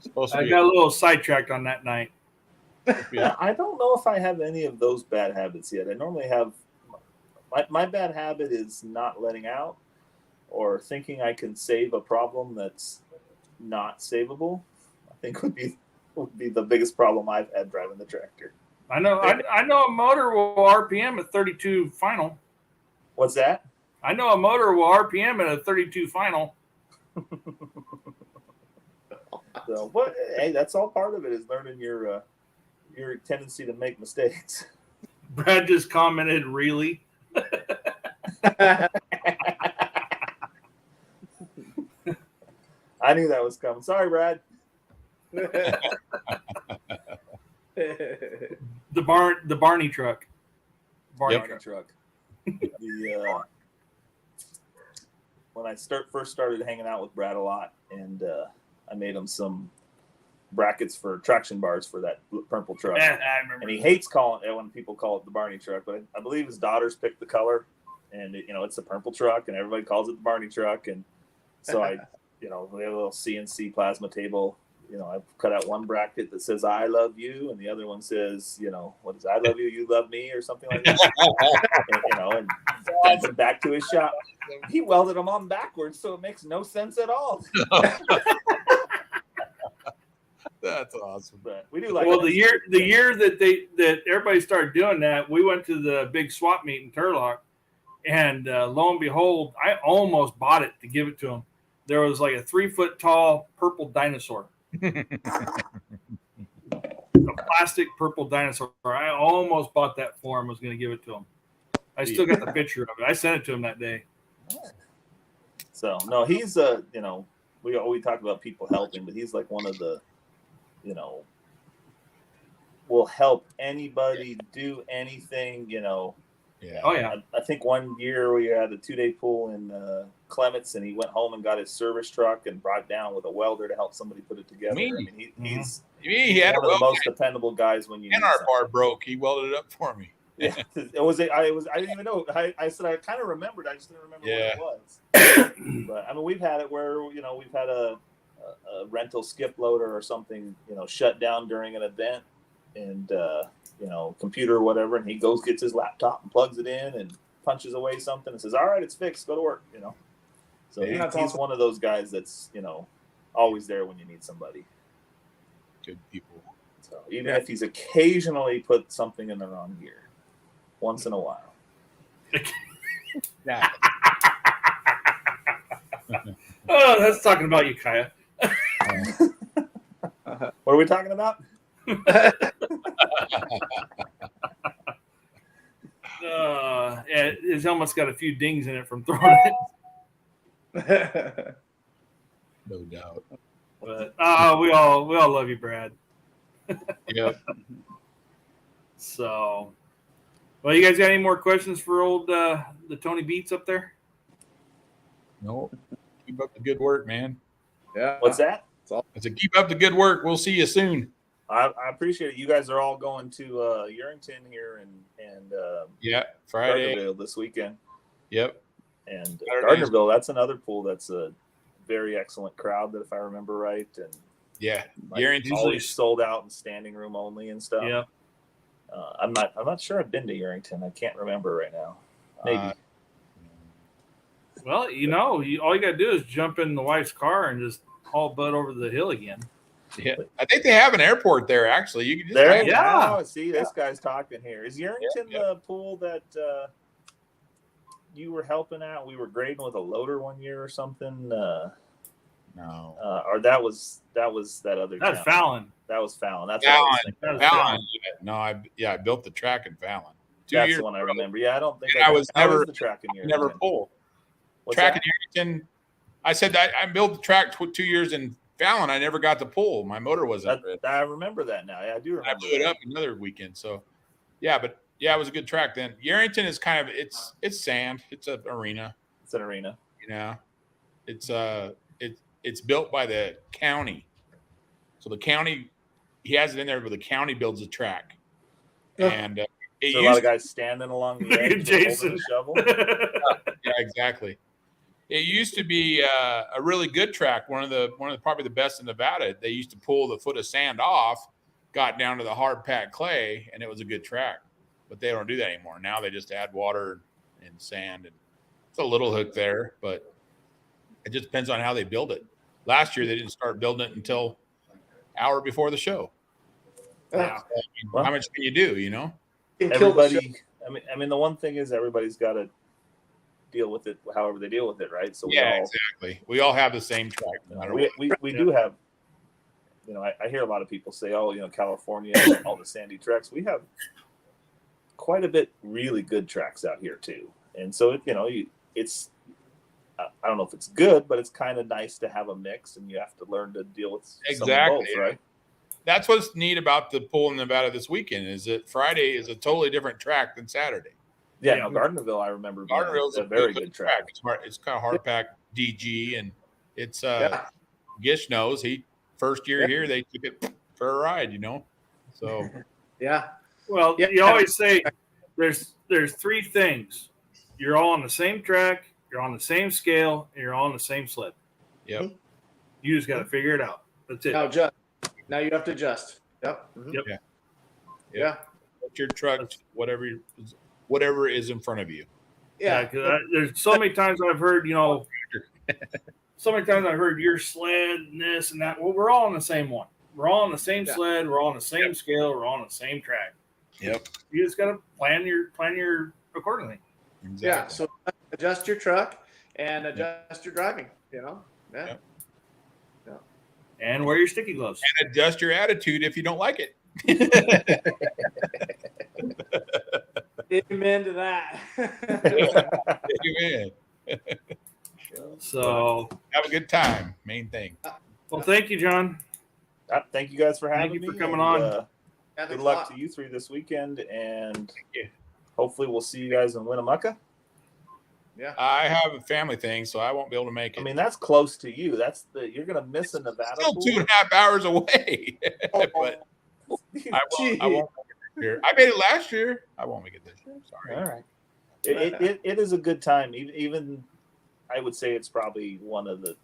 supposed to I be got a little sidetracked on that night. yeah, I don't know if I have any of those bad habits yet. I normally have my bad habit is not letting out or thinking I can save a problem that's not savable. I think would be the biggest problem I've had driving the tractor. I know a motor will RPM at 32 final. What's that? I know a motor will RPM at a 32 final. So, but hey, that's all part of it is learning your tendency to make mistakes. Brad just commented, really? I knew that was coming. Sorry, Brad. The Barney truck. Barney Yep. truck. When I first started hanging out with Brad a lot, and I made him some brackets for traction bars for that purple truck. I remember. And he hates calling it when people call it the Barney truck, but I believe his daughters picked the color, and it's the purple truck, and everybody calls it the Barney truck. And so we have a little CNC plasma table. I've cut out one bracket that says "I love you," and the other one says, what is "I love you, you love me" or something like that. and sends him back to his shop. He welded them on backwards, so it makes no sense at all. That's awesome. But we do like. Well, the year that everybody started doing that, we went to the big swap meet in Turlock, and lo and behold, I almost bought it to give it to him. There was like a 3-foot tall purple dinosaur, a plastic purple dinosaur. I almost bought that for him. Was going to give it to him. I still got the picture of it. I sent it to him that day. So no, he's we talk about people helping, but he's like one of the, will help anybody do anything. Yeah. Oh yeah. I think one year we had a 2-day pool in Clements, and he went home and got his service truck and brought down with a welder to help somebody put it together. Me? I mean, he's He had one a of the weld most dependable guys when you and need our something. bar broke. He welded it up for me. Yeah, I didn't even know. I said I kind of remembered. I just didn't remember what it was. But I mean, we've had it where we've had a rental skip loader or something, shut down during an event, and computer or whatever, and he gets his laptop and plugs it in and punches away something and says, "All right, it's fixed. Go to work." So Yeah, that's he's awesome. one of those guys that's always there when you need somebody. Good people. So even if he's occasionally put something in the wrong gear, once in a while. Yeah. Oh, that's talking about you, Kaya. What are we talking about? His helmet's got a few dings in it from throwing it. No doubt. But we all love you, Brad. Yep. So, well, you guys got any more questions for old the Tony Beats up there? No. Keep up the good work, man. Yeah. What's that? I said, keep up the good work. We'll see you soon. I appreciate it. You guys are all going to Urington here and Yeah. Friday. Gardnerville this weekend. Yep. And Saturdays. Gardnerville, that's another pool that's a very excellent crowd, that if I remember right, and Yeah. like, Urington's always sold out and standing room only and stuff. Yeah. I'm not sure I've been to Urington. I can't remember right now. Maybe. Well, all you got to do is jump in the wife's car and just haul butt over the hill again. Yeah. I think they have an airport there, actually. You can just There, Yeah. yeah. See, this guy's talking here. Is Urington the pool that you were helping out? We were grading with a loader one year or something. No. Or that was that other. That's town. Fallon. That was Fallon. That's what I was Fallon. thinking. That was Fallon. Fallon. No, I built the track in Fallon. 2 That's years the one I ago. remember. Yeah, I don't think And I was how is never- the track in your Never pull. What's Track that? in Arrington. I said that I built the track 2 years in Fallon. I never got to pull. My motor wasn't ready. I remember that now. Yeah, I do remember. I blew it that. up another weekend. So, yeah, but yeah, it was a good track then. Yarrington is kind of it's sand. It's an arena. It's an arena. You know, it's built by the county. So the county, he has it in there, but the county builds the track. Yeah. And it There's a lot used of guys standing along the Look at edge, with Jason. holding a shovel. yeah, exactly. It used to be a really good track, one of the probably the best in Nevada. They used to pull the foot of sand off, got down to the hard packed clay, and it was a good track. But they don't do that anymore. Now they just add water and sand, and it's a little hook there, but it just depends on how they build it. Last year they didn't start building it until hour before the show. Yeah. Well, How much can you do? You know? Can kill the show. Everybody. I mean, the one thing is everybody's got to deal with it however they deal with it, right? So Yeah, exactly. We all have the same track. No matter what. we do have. You know, I hear a lot of people say, "Oh, you know, California, all the sandy tracks." We have quite a bit really good tracks out here too, and so it's. I don't know if it's good, but it's kind of nice to have a mix, and you have to learn to deal with some of Exactly, both, right? That's what's neat about the pool in Nevada this weekend is that Friday is a totally different track than Saturday. Yeah, Yeah. no, Gardnerville, I remember being Gardnerville's a very good track. It's hard. It's kind of hard pack DG, and it's Yeah. Gish knows he first year Yeah. here they took it for a ride, you know. So Yeah. Well, Yeah. you always say there's three things. You're all on the same track, you're on the same scale, and you're all on the same sled. Yep. You just got to figure it out. That's it. Now adjust. Now you have to adjust. Yep. Mhm. Yep. Yeah. Yeah. put your truck, whatever is in front of you. Yeah. 'cause there's so many times I've heard, so many times I've heard your sled and this and that. Well, we're all on the same one. We're all on the same Yeah. sled. We're all on the same scale. We're all on the same track. Yep. You just got to plan your accordingly. Exactly. Yeah. So adjust your truck and adjust your driving. You know. Yeah. Yep. And wear your sticky gloves. And adjust your attitude if you don't like it. Amen to that. Amen. So, Have a good time. Main thing. well, thank you, John. Thank you guys for having Thank you me. for coming and, on. Yeah, good thanks a luck lot. to you three this weekend, and you. hopefully we'll see you guys in Winnemucca. Yeah. I have a family thing, so I won't be able to make it. I mean, that's close to you. You're gonna miss a Nevada Still pool. 2.5 hours away. But I won't make it this year. I made it last year. I won't make it this year. Sorry. All right. It is a good time. Even I would say it's probably one of the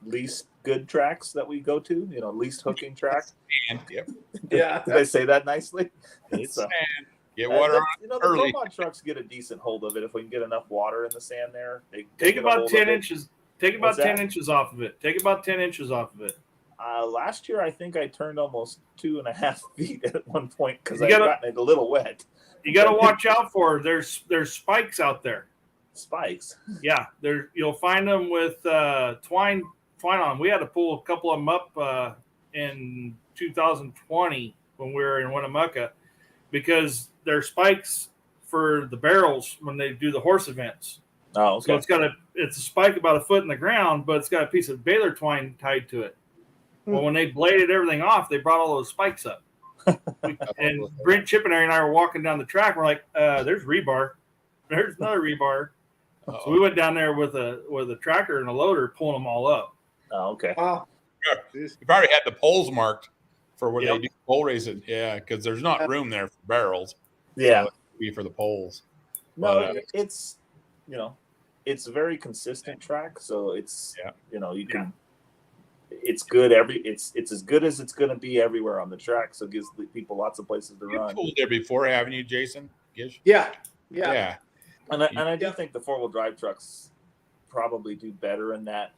least good tracks that we go to. Least hooking track. And yep. Yeah. Did I say that nicely? It's So, sand. Get water on. the early. Pro Mod trucks get a decent hold of it if we can get enough water in the sand there. They Take get a about hold 10 of it. inches. Take about What's 10 that? inches off of it. Take about 10 inches off of it. Last year, I think I turned almost 2.5 feet at one point because You I gotta- gotten it a little wet. You got to watch out for. There's spikes out there. Spikes. Yeah, you'll find them with twine on. We had to pull a couple of them up in 2020 when we were in Winnemucca because they're spikes for the barrels when they do the horse events. Oh, So okay. it's a spike about a foot in the ground, but it's got a piece of baler twine tied to it. Well, when they bladed everything off, they brought all those spikes up. And Brent Chippenary and I were walking down the track. We're like, "There's rebar. There's another rebar." So we went down there with a tractor and a loader, pulling them all up. Oh, okay. Wow. You probably had the poles marked for where Yep. they do pole racing. Yeah, because there's not room there for barrels. Yeah. So it'd be for the poles. No, But, it's it's a very consistent track, so it's Yeah. you can. It's good it's as good as it's going to be everywhere on the track, so it gives the people lots of places to You've run. pulled there before, haven't you, Jason? Gish? Yeah. Yeah. And I do think the 4-wheel drive trucks probably do better in that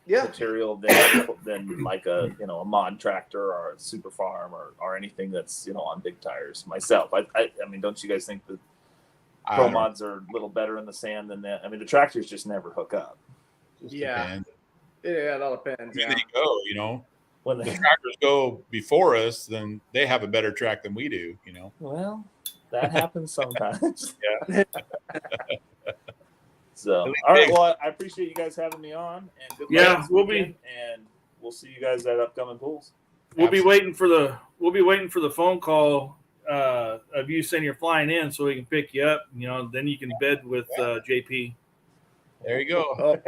Yeah. material than like a mod tractor or a super farm or anything that's on big tires. Myself, I mean, don't you guys think that I pro don't know. mods are a little better in the sand than that? I mean, the tractors just never hook up. Just Yeah. depends. Yeah, it all depends. Where Yeah. they go, you know. When The they, tractors go before us, then they have a better track than we do, you know. well, that happens sometimes. Yeah. So, At least all right. they- Well, I appreciate you guys having me on, and good luck Yeah, this we'll weekend, and we'll see you guys at upcoming pools. We'll be Absolutely. waiting for the phone call of you saying you're flying in, so we can pick you up. You know, then you can bed with JP. There you go. Oh,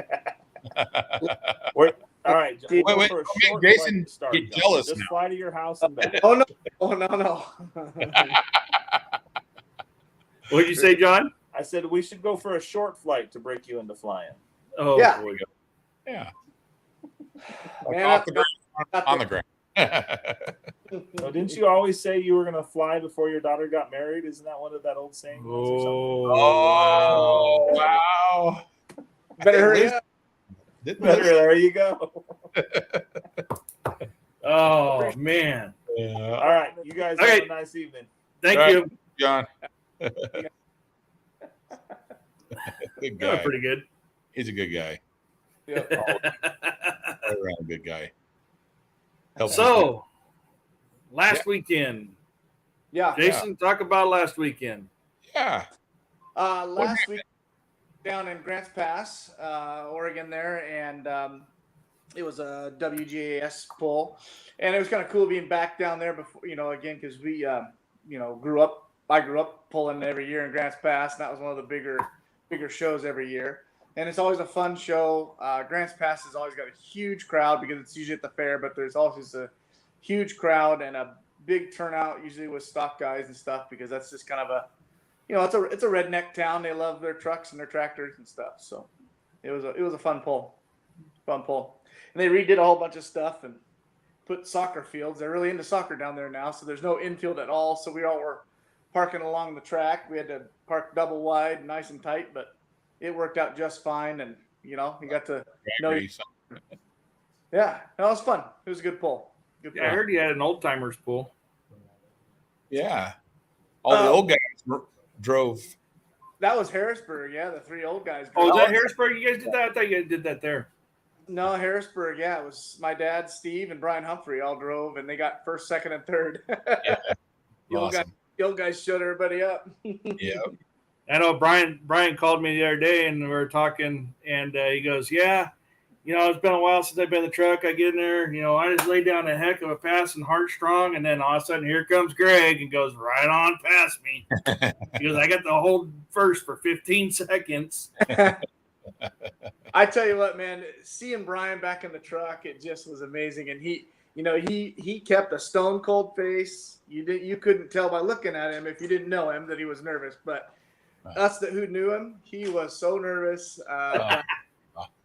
All right, Wait, we'll go wait, for a don't make short Jason flight to start, get John. jealous Just now. fly to your house and back. oh no! Oh no! What did you say, John? I said we should go for a short flight to break you into flying. Oh, Yeah. boy. Yeah. Man, Off the not ground, on the there. ground. So didn't you always say you were going to fly before your daughter got married? Isn't that one of that old saying? Oh, Oh, wow. Better hurry up. Didn't Better, this- there you go. oh man. Yeah. All right, you guys Okay. have a nice evening. Thank All right. you. John. Good You're guy. pretty good. He's a good guy. Yeah. All around a good guy. Helps us So, last weekend, Yeah. Jason, talk about last weekend. Yeah. Last week down in Grants Pass, Oregon there, and it was a WGAS pull, and it was kind of cool being back down there before, again, because we, I grew up pulling every year in Grants Pass, and that was one of the bigger shows every year. And it's always a fun show. Grants Pass has always got a huge crowd because it's usually at the fair, but there's always a huge crowd and a big turnout, usually with stock guys and stuff, because that's just kind of a, it's a redneck town. They love their trucks and their tractors and stuff. So it was a fun pull. And they redid a whole bunch of stuff and put soccer fields. They're really into soccer down there now, so there's no infield at all. So we all were parking along the track. We had to park double wide, nice and tight, but it worked out just fine. And you got to know. Yeah, that was fun. It was a good pull. Good pull. Yeah, I heard you had an old timers pool. Yeah. All the old guys drove. That was Harrisburg. Yeah, the three old guys. Oh, is drove. that Harrisburg? You guys did that? I thought you guys did that there. No, Harrisburg. Yeah, it was my dad, Steve, and Brian Humphrey all drove, and they got first, second, and third. Yeah. The old guys showed everybody up. Yeah. I know Brian called me the other day and we were talking and he goes, yeah, it's been a while since I've been in the truck. I get in there, I just laid down a heck of a pass and heart strong. And then all of a sudden here comes Greg and goes right on past me. He goes, I got the hold first for 15 seconds. I tell you what, man, seeing Brian back in the truck, it just was amazing. And he kept a stone cold face. You couldn't tell by looking at him if you didn't know him that he was nervous, but us who knew him, he was so nervous.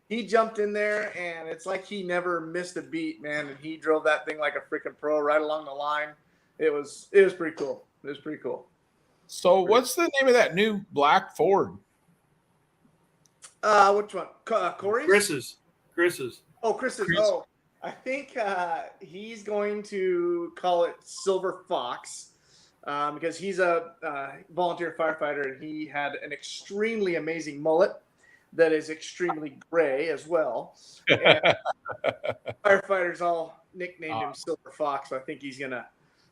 He jumped in there, and it's like he never missed a beat, man. And he drove that thing like a freaking pro right along the line. It was pretty cool. It was pretty cool. So what's the name of that new black Ford? Which one? Corey's? Chris's. Oh, Chris's. Chris. Oh, I think he's going to call it Silver Fox because he's a volunteer firefighter, and he had an extremely amazing mullet that is extremely gray as well. And firefighters all nicknamed him Silver Fox, so I think he's going to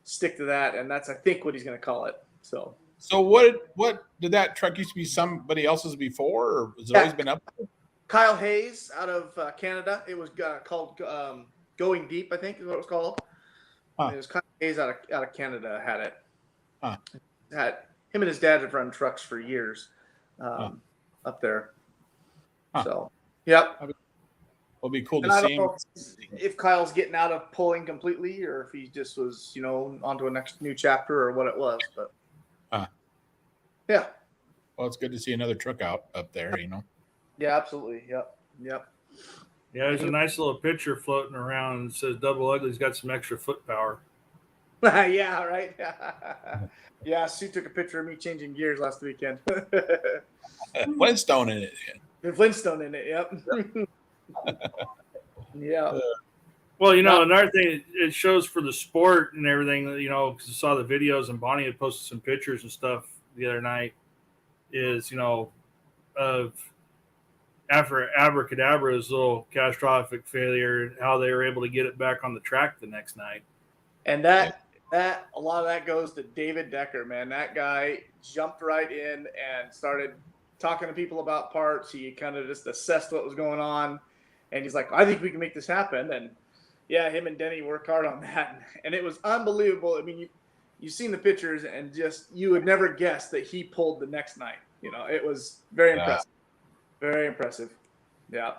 stick to that, and that's, I think, what he's going to call it. So what did that truck used to be somebody else's before, or has it always been up there? Kyle Hayes out of Canada. It was called Going Deep, I think is what it was called. Huh. It was Kyle Hayes out of Canada had it. Huh. Had him and his dad have run trucks for years up there. Huh. So, yep. It'll be cool And to I see don't him. know if Kyle's getting out of pulling completely or if he just was, onto a next new chapter or what it was. But yeah. Well, it's good to see another truck up there, Yeah, absolutely. Yep. Yeah, there's a nice little picture floating around and it says Double Ugly's got some extra foot power. Yeah, right. Yeah, Sue took a picture of me changing gears last weekend. Flintstone in it. The Flintstone in it, yep. Yeah. Well, another thing, it shows for the sport and everything, because I saw the videos and Bonnie had posted some pictures and stuff the other night, is, of after Abracadabra's little catastrophic failure, how they were able to get it back on the track the next night. And that a lot of that goes to David Decker, man. That guy jumped right in and started talking to people about parts. He kind of just assessed what was going on, and he's like, "I think we can make this happen." And yeah, him and Denny worked hard on that, and it was unbelievable. I mean, you've seen the pictures, and just you would never guess that he pulled the next night. You know, it was very impressive, very impressive. Yeah.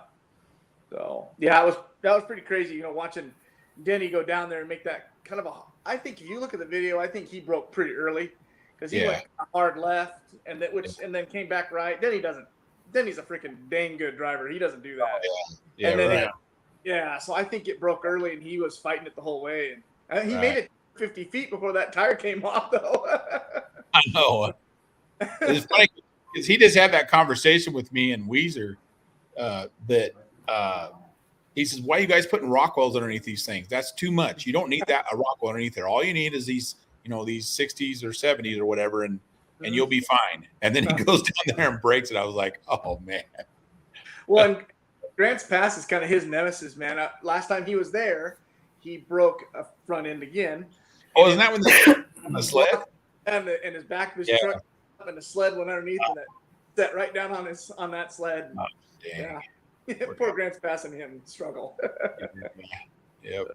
So yeah, that was pretty crazy. You know, watching Denny go down there and make that kind of a. I think if you look at the video, I think he broke pretty early because he went hard left and then came back right. Denny's a freaking dang good driver. He doesn't do that. Yeah, right. Yeah, so I think it broke early, and he was fighting it the whole way. And he made it 50 feet before that tire came off, though. I know. It's funny because he just had that conversation with me and Weezer he says, "Why are you guys putting Rockwells underneath these things? That's too much. You don't need a Rockwell underneath there. All you need is these 60s or 70s or whatever, and you'll be fine." And then he goes down there and breaks it. I was like, "Oh man." Well, and Grants Pass is kind of his nemesis, man. Last time he was there, he broke a front end again. Oh, isn't that when on the sled? And his back of his truck, and the sled went underneath, and it set right down on that sled. Oh, dang. Yeah. Poor Grants Pass and him struggle. Yep.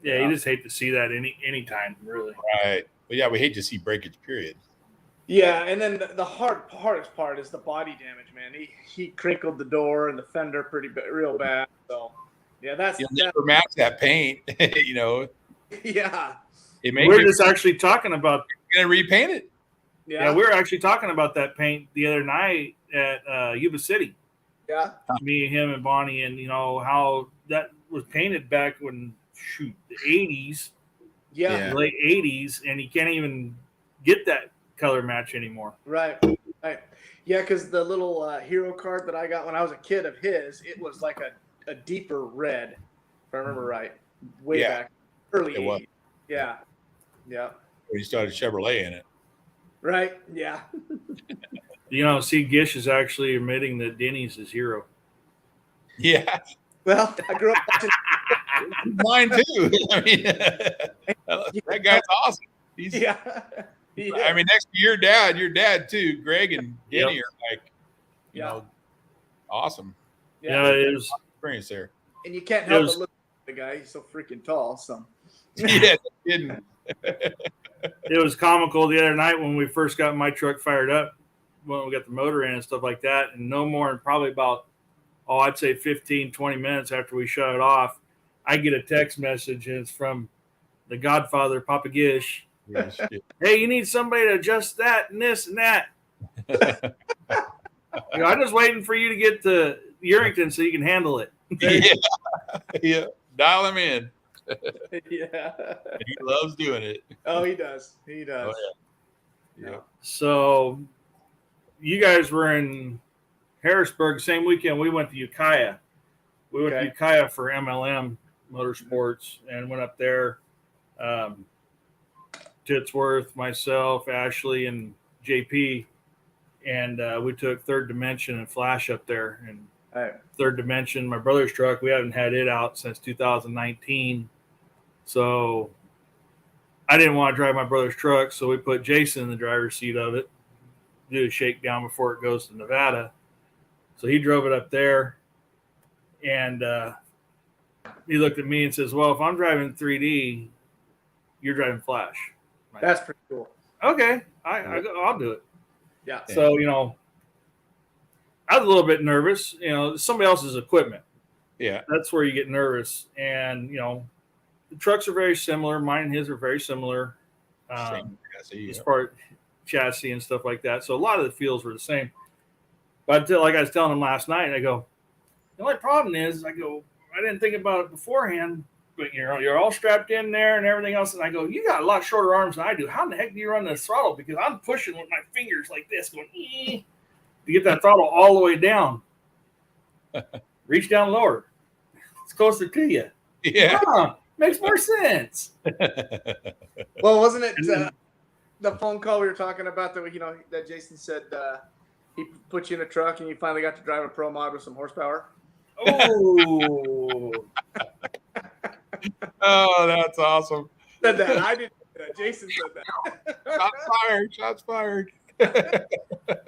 Yeah, you just hate to see that anytime, really. Right. But yeah, we hate to see breakage, period. Yeah, and then the hardest part is the body damage, man. He crinkled the door and the fender real bad. So yeah, You'll never match that paint, Yeah. We're just actually talking about gonna repaint it. Yeah, we were actually talking about that paint the other night at Yuba City. Yeah. Me, him, and Bonnie, and how that was painted back when the 80s. Yeah. Late 80s, and you can't even get that color match anymore. Right. Yeah, because the little hero card that I got when I was a kid of his, it was like a deeper red, if I remember right, way back, early 80s. Yeah. Yeah. Where you started Chevrolet in it. Right. Yeah. See, Gish is actually admitting that Denny's is hero. Yeah. Well, I grew up watching. Mine too. I mean, that guy's awesome. Yeah. I mean, next to your dad too, Greg and Denny are like, awesome. Yeah, it was experience there. And you can't help but look at the guy. He's so freaking tall. So. Yeah, kidding. It was comical the other night when we first got my truck fired up, when we got the motor in and stuff like that, and no more than probably about, I'd say 15, 20 minutes after we shut it off, I get a text message, and it's from the Godfather, Papa Gish. Yes, "Hey, you need somebody to adjust that and this and that." I'm just waiting for you to get to Urington so you can handle it. Yeah. Dial him in. Yeah. He loves doing it. Oh, he does. He does. Oh, yeah. So you guys were in Harrisburg same weekend. We went to Ukiah. We went to Ukiah for MLM Motorsports and went up there. Titsworth, myself, Ashley, and JP, and we took Third Dimension and Flash up there. And Third Dimension, my brother's truck, we haven't had it out since 2019. So I didn't want to drive my brother's truck, so we put Jason in the driver's seat of it, do a shakedown before it goes to Nevada. So he drove it up there, and he looked at me and says, "Well, if I'm driving 3D, you're driving Flash." That's pretty cool. Okay, I'll do it. Yeah. So, I was a little bit nervous. Somebody else's equipment. Yeah. That's where you get nervous. And, the trucks are very similar. Mine and his are very similar. As far as chassis and stuff like that. So a lot of the feels were the same. But like I was telling him last night, I go, the only problem is, I didn't think about it beforehand, but you're all strapped in there and everything else. And I go, you got a lot shorter arms than I do. How in the heck do you run the throttle? Because I'm pushing with my fingers like this, going to get that throttle all the way down. Reach down lower. It's closer to you. Yeah. Makes more sense. Well, wasn't it the phone call we were talking about that Jason said he put you in a truck and you finally got to drive a pro mod with some horsepower? Oh, Oh, that's awesome. Said that. I didn't say that. Jason said that. Shots fired. Shots fired.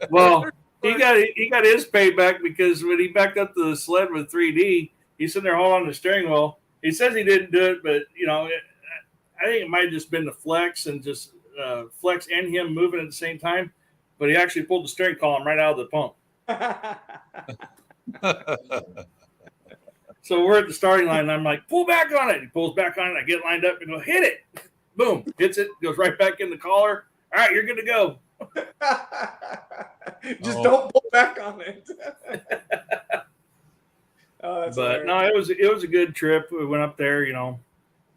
well, he got his payback because when he backed up to the sled with 3D, he's sitting there holding on the steering wheel. He says he didn't do it, but I think it might have just been the flex and just flex and him moving at the same time. But he actually pulled the steering column right out of the pump. So we're at the starting line, and I'm like, pull back on it. He pulls back on it. I get lined up and go, hit it. Boom, hits it, goes right back in the collar. All right, you're good to go. Just don't pull back on it. Oh, that's But hilarious. no, it was a good trip. We went up there.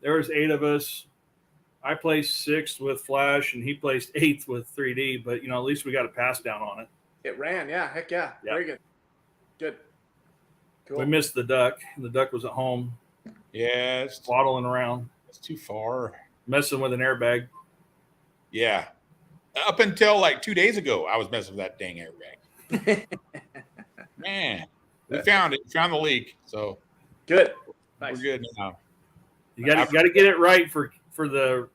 There was 8 of us. I placed 6th with Flash, and he placed 8th with 3D. But at least we got a pass down on it. It ran. Yeah. Heck yeah. Yeah. Very good. Good. Cool. We missed the duck. The duck was at home, Yeah, it's waddling around, too far. messing with an airbag. Yeah. Up until like 2 days ago, I was messing with that dang airbag. Man, we found it. We found the leak. So Good. Nice. we're good now. You got to get it right for the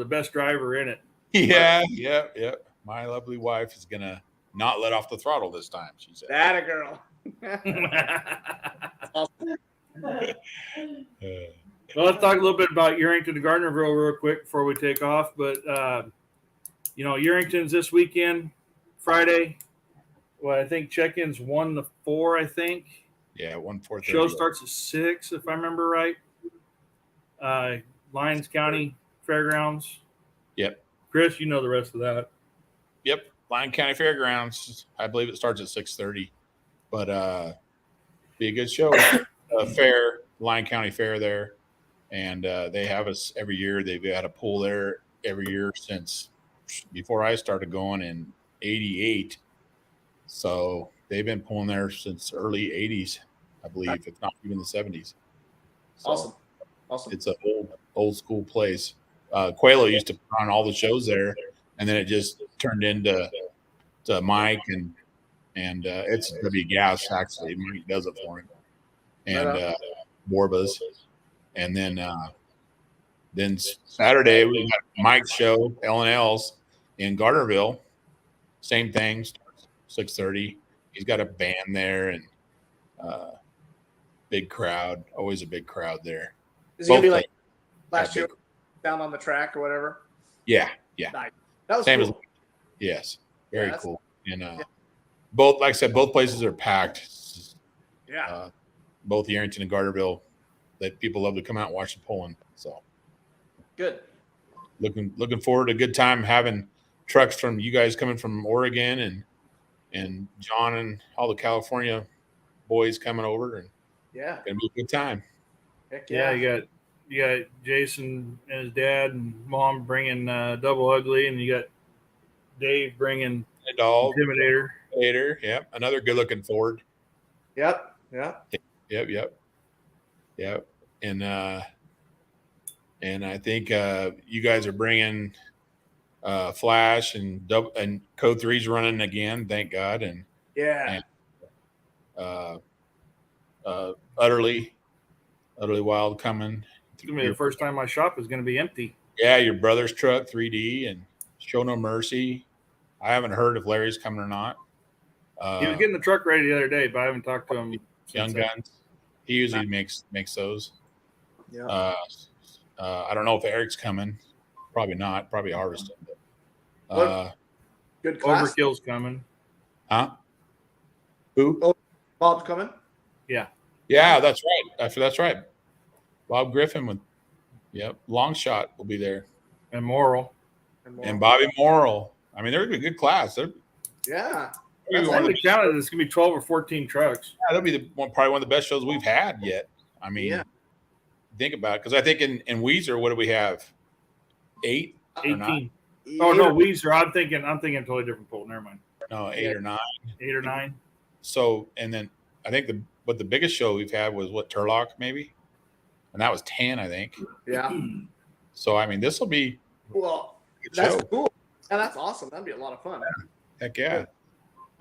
best driver in it. Yeah. Yep. My lovely wife is going to not let off the throttle this time, she said. That a girl. Awesome. Well, let's talk a little bit about Yerington and Gardnerville real quick before we take off. But, Yerington's this weekend, Friday. Well, I think check-in's 1 to 4, I think. Yeah, 1:30. Show starts at 6, if I remember right. Lyons County Fairgrounds. Yep. Chris, you know the rest of that. Yep. Lyon County Fairgrounds. I believe it starts at 6:30. But be a good show. Fair, Lyon County Fair there. And they have us every year. They've had a pool there every year since before I started going in 88. So they've been pulling there since early 80s, I believe, if not even the 70s. So Awesome. it's an old school place. Quaylo used to put on all the shows there, and then it just turned into Mike and it's W Gas actually. Mike does it for him, and Borba's, and then Saturday we got Mike's show, L&L's in Gardnerville. Same thing, starts 6:30. He's got a band there and big crowd. Always a big crowd there. Is it going to be Both like last Yeah, year down on the track or whatever? Yeah. Nice. That was Same cool. as yes, very that's- cool. And both, like I said, both places are packed. Yeah. Both Yerington and Gardnerville, that people love to come out and watch the pulling. So Good. looking forward to a good time having trucks from you guys coming from Oregon and John and all the California boys coming over, and Yeah. gonna be a good time. Heck Yeah, yeah. you got Jason and his dad and mom bringing Double Ugly, and you got Dave bringing And all Intimidator. later, yep. Another good looking Ford. Yep. Yeah. Yep. And I think you guys are bringing Flash and Code 3's running again, thank God, and Yeah. Utterly Wild coming. It's gonna be the first time my shop is gonna be empty. Yeah, your brother's truck 3D and Show No Mercy. I haven't heard if Larry's coming or not. He was getting the truck ready the other day, but I haven't talked to him. Young since then. Guns. He usually makes those. Yeah. I don't know if Eric's coming. Probably not. Probably harvesting. But, Good class. Overkill's coming. huh? Who? Bob's coming. Yeah, that's right. That's right. Bob Griffin with, yep. Long Shot will be there, And Moral. and Bobby Morrill. I mean, they're a good class. They're Yeah. That's one of only the, counted. It's gonna be 12 or 14 trucks. that'll be probably one of the best shows we've had yet. I mean, Yeah. think about it, because I think in Weezer, what do we have? 8? Or 18. Oh no, Weezer. I'm thinking totally different pool. Never mind. No, 8 or 9. 8 or 9. So, and then I think the biggest show we've had was what, Turlock maybe, and that was 10, I think. Yeah. So I mean, this will be Well, a good that's show. cool. And that's awesome. That'd be a lot of fun. Heck yeah.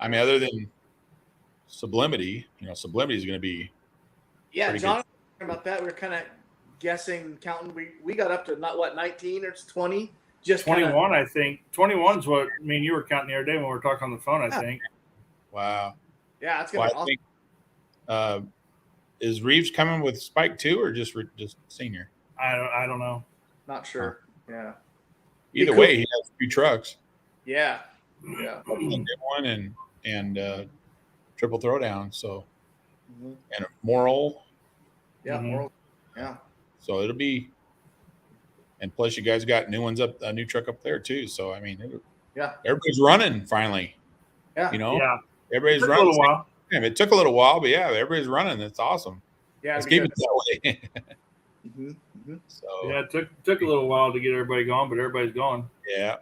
I mean, other than Sublimity, Sublimity is going to be Yeah, pretty John, about that. We were kind of guessing, counting. We got up to 19 or 20. Just 21, I think. 21 is what you were counting the other day when we were talking on the phone, I think. wow. Yeah, it's gonna be awesome. I think, is Reeves coming with Spike too, or just senior? I don't know. Not sure. Yeah. Either way, he has 2 trucks. Yeah. Yeah. One and triple throwdown. So Mhm. and a moral. Yeah. Mhm. Moral. Yeah. So it'll be. And plus, you guys got a new truck up there too. So I mean, Yeah. everybody's running finally. Yeah. Yeah. Everybody's Took a running. little while. It took a little while, but yeah, everybody's running. It's awesome. Yeah. Let's keep it that way. Mm-hmm. Mm-hmm. So Yeah, it took a little while to get everybody going, but everybody's going. yeah.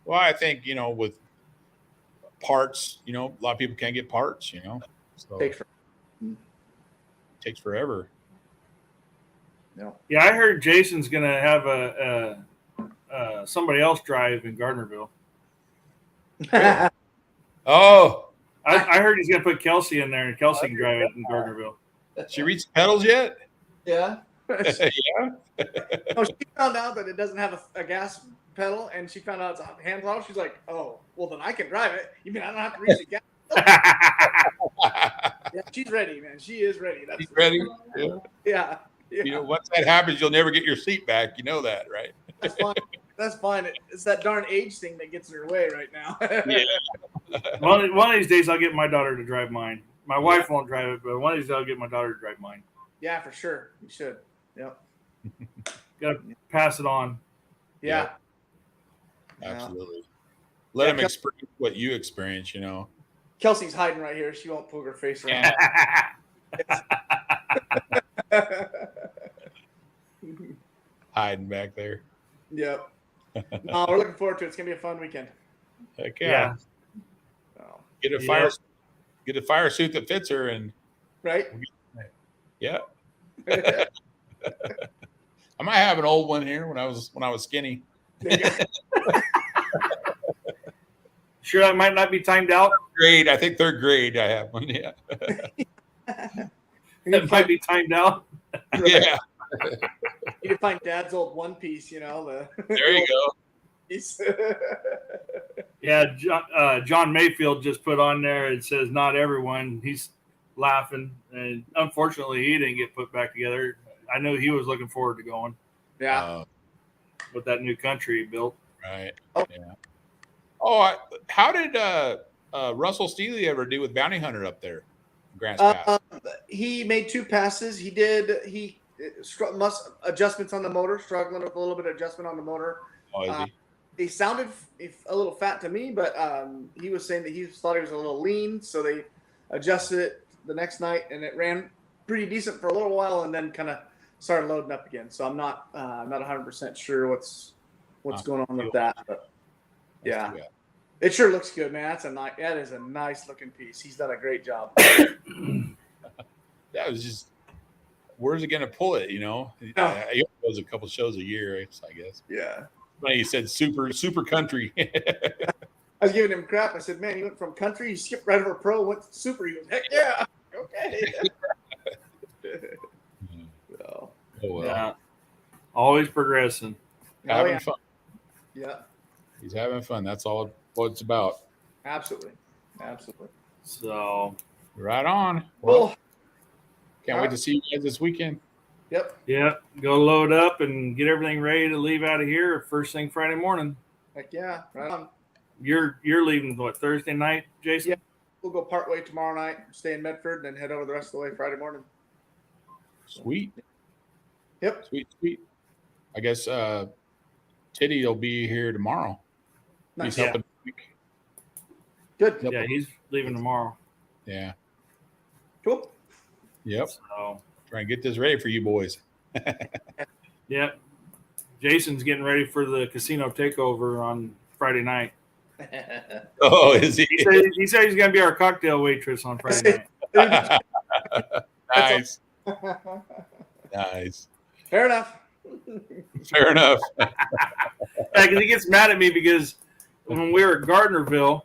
Well, I think with parts, a lot of people can't get parts. So Takes takes forever. no. Yeah, I heard Jason's gonna have a somebody else drive in Gardnerville. Oh, I heard he's gonna put Kelsey in there, and Kelsey can drive it in Gardnerville. she reached the pedals yet? Yeah. Yeah. No, she found out that it doesn't have a gas pedal, and she found out it's a hand throttle. She's like, "Oh, well then I can drive it. You mean I don't have to reach the gas?" Yeah, she's ready, man. She is ready. That's She's ready. Yeah. Yeah. Once that happens, you'll never get your seat back. You know that, right? That's fine. That's fine. It's that darn age thing that gets in her way right now. Yeah. one of these days, I'll get my daughter to drive mine. My wife won't drive it, but one of these days, I'll get my daughter to drive mine. Yeah, for sure. You should. Yep. Got to pass it on. Yeah. Absolutely. Let them experience what you experience. Kelsey's hiding right here. She won't poke her face around. Hiding back there. Yep. No, we're looking forward to it. It's gonna be a fun weekend. Heck Yeah. So, Get a fire suit that fits her, and right? yeah. I might have an old one here when I was skinny. There you go. Sure, that might not be timed out. Grade, I think 3rd grade. I have one. Yeah. That might be timed out. Yeah. You can find Dad's old one piece. There There you go. Piece. Yeah, John Mayfield just put on there. It says not everyone. He's laughing, and unfortunately, he didn't get put back together. I know he was looking forward to going Yeah. with that new country he built. Right. Oh. Yeah. Oh, how did Russell Steele ever do with Bounty Hunter up there, in Grants Pass? He made 2 passes. He adjustments on the motor, struggling with a little bit of adjustment on the motor. Oh, is he? He sounded a little fat to me, but he was saying that he thought he was a little lean, so they adjusted it the next night, and it ran pretty decent for a little while, and then kind of started loading up again. So I'm not 100% sure what's going on with that, but yeah, it sure looks good, man. That is a nice looking piece. He's done a great job. That was just. Where's he going to pull it? He only does a couple shows a year, I guess. Yeah. When he said super country. I was giving him crap. I said, "Man, he went from country, he skipped right over pro, went to super." He goes, "Heck yeah, okay." So, Oh, well. Yeah, always progressing. Having fun. Yeah, He's having fun. That's all what it's about. absolutely. So, Right on. Well, Cool. can't wait to see you guys this weekend. Yep. yeah, go load up and get everything ready to leave out of here first thing Friday morning. Heck yeah. Right on. You're leaving Thursday night, Jason? Yeah. We'll go part way tomorrow night, stay in Medford, and then head over the rest of the way Friday morning. Sweet. Yep. Sweet. I guess Titty will be here tomorrow. Nice. He's helping. Good. Yep. Yeah, he's leaving tomorrow. Yeah. Cool. Yep. So, Try and get this ready for you boys. yeah, Jason's getting ready for the casino takeover on Friday night. Oh, is he? He said he's going to be our cocktail waitress on Friday night. Nice. Nice. Fair enough. Fair enough. Yeah, because he gets mad at me because when we were at Gardnerville,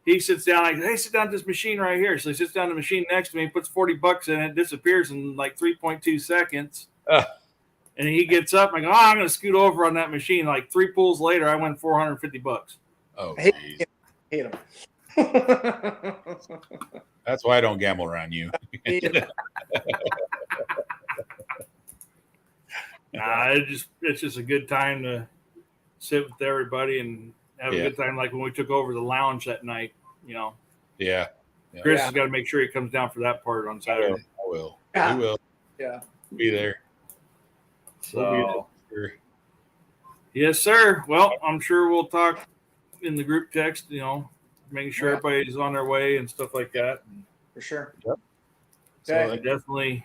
he sits down, like, hey, sit down at this machine right here. So he sits down at the machine next to me, puts $40 in it, disappears in like 3.2 seconds. And he gets up and I go, I'm going to scoot over on that machine. Like 3 pulls later, I win $450. Oh, Hate geez. hate him. That's why I don't gamble around you. It's just a good time to sit with everybody and have a good time. Like when we took over the lounge that night, you know, Yeah. Chris Yeah. has got to make sure he comes down for that part on I Saturday. will. Yeah. We will Yeah. be there. We'll be So, there. yes, sir. Well, I'm sure we'll talk in the group text, you know, making sure Yeah. everybody's on their way and stuff like that. For sure. So So I definitely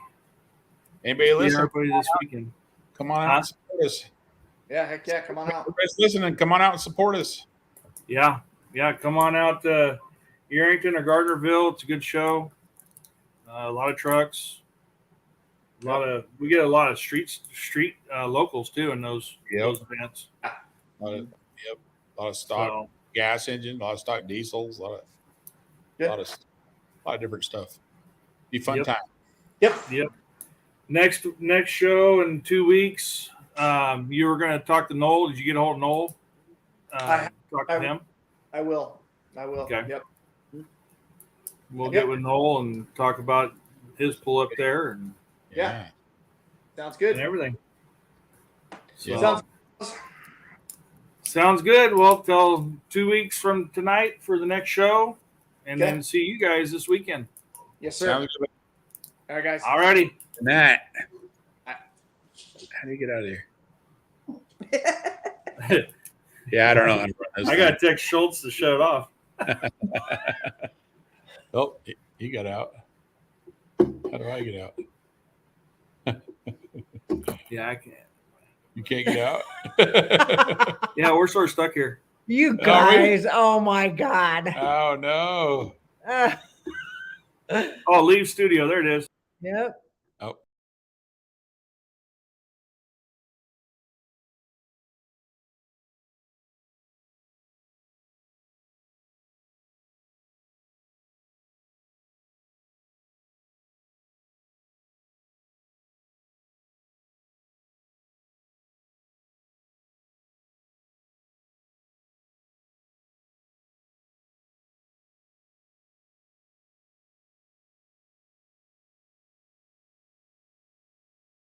anybody see listen? everybody this weekend. Come on out and support us. Yeah, heck yeah, come on out. Everybody's listening. Come on out and support us. Yeah. Come on out to Yerington or Gardnerville. It's a good show. A lot of trucks. We get a lot of street locals too in those events. A lot of stock So, gas engine, a lot of stock diesels, a lot of different stuff. Be fun Yep. time. Yep. next show in 2 weeks. You were going to talk to Noel. Did you get a hold of Noel? Talk to him. I will. Okay. Yep. We'll Yep. get with Noel and talk about his pull up there and Yeah. Sounds good. everything. So, Sounds sounds good. Well, till 2 weeks from tonight for the next show, and Okay. then see you guys this weekend. yes, sir. Sounds good. All right, guys. Alrighty. Matt, how do you get out of here? Yeah, I don't know. How to run this I got to text Schultz to shut it off. thing. Oh, he got out. How do I get out? Yeah, I can't. You can't get out. Yeah, we're sort of stuck here. You Are we? guys, oh my God. Oh no. Uh, Oh, leave studio. There it is. yep.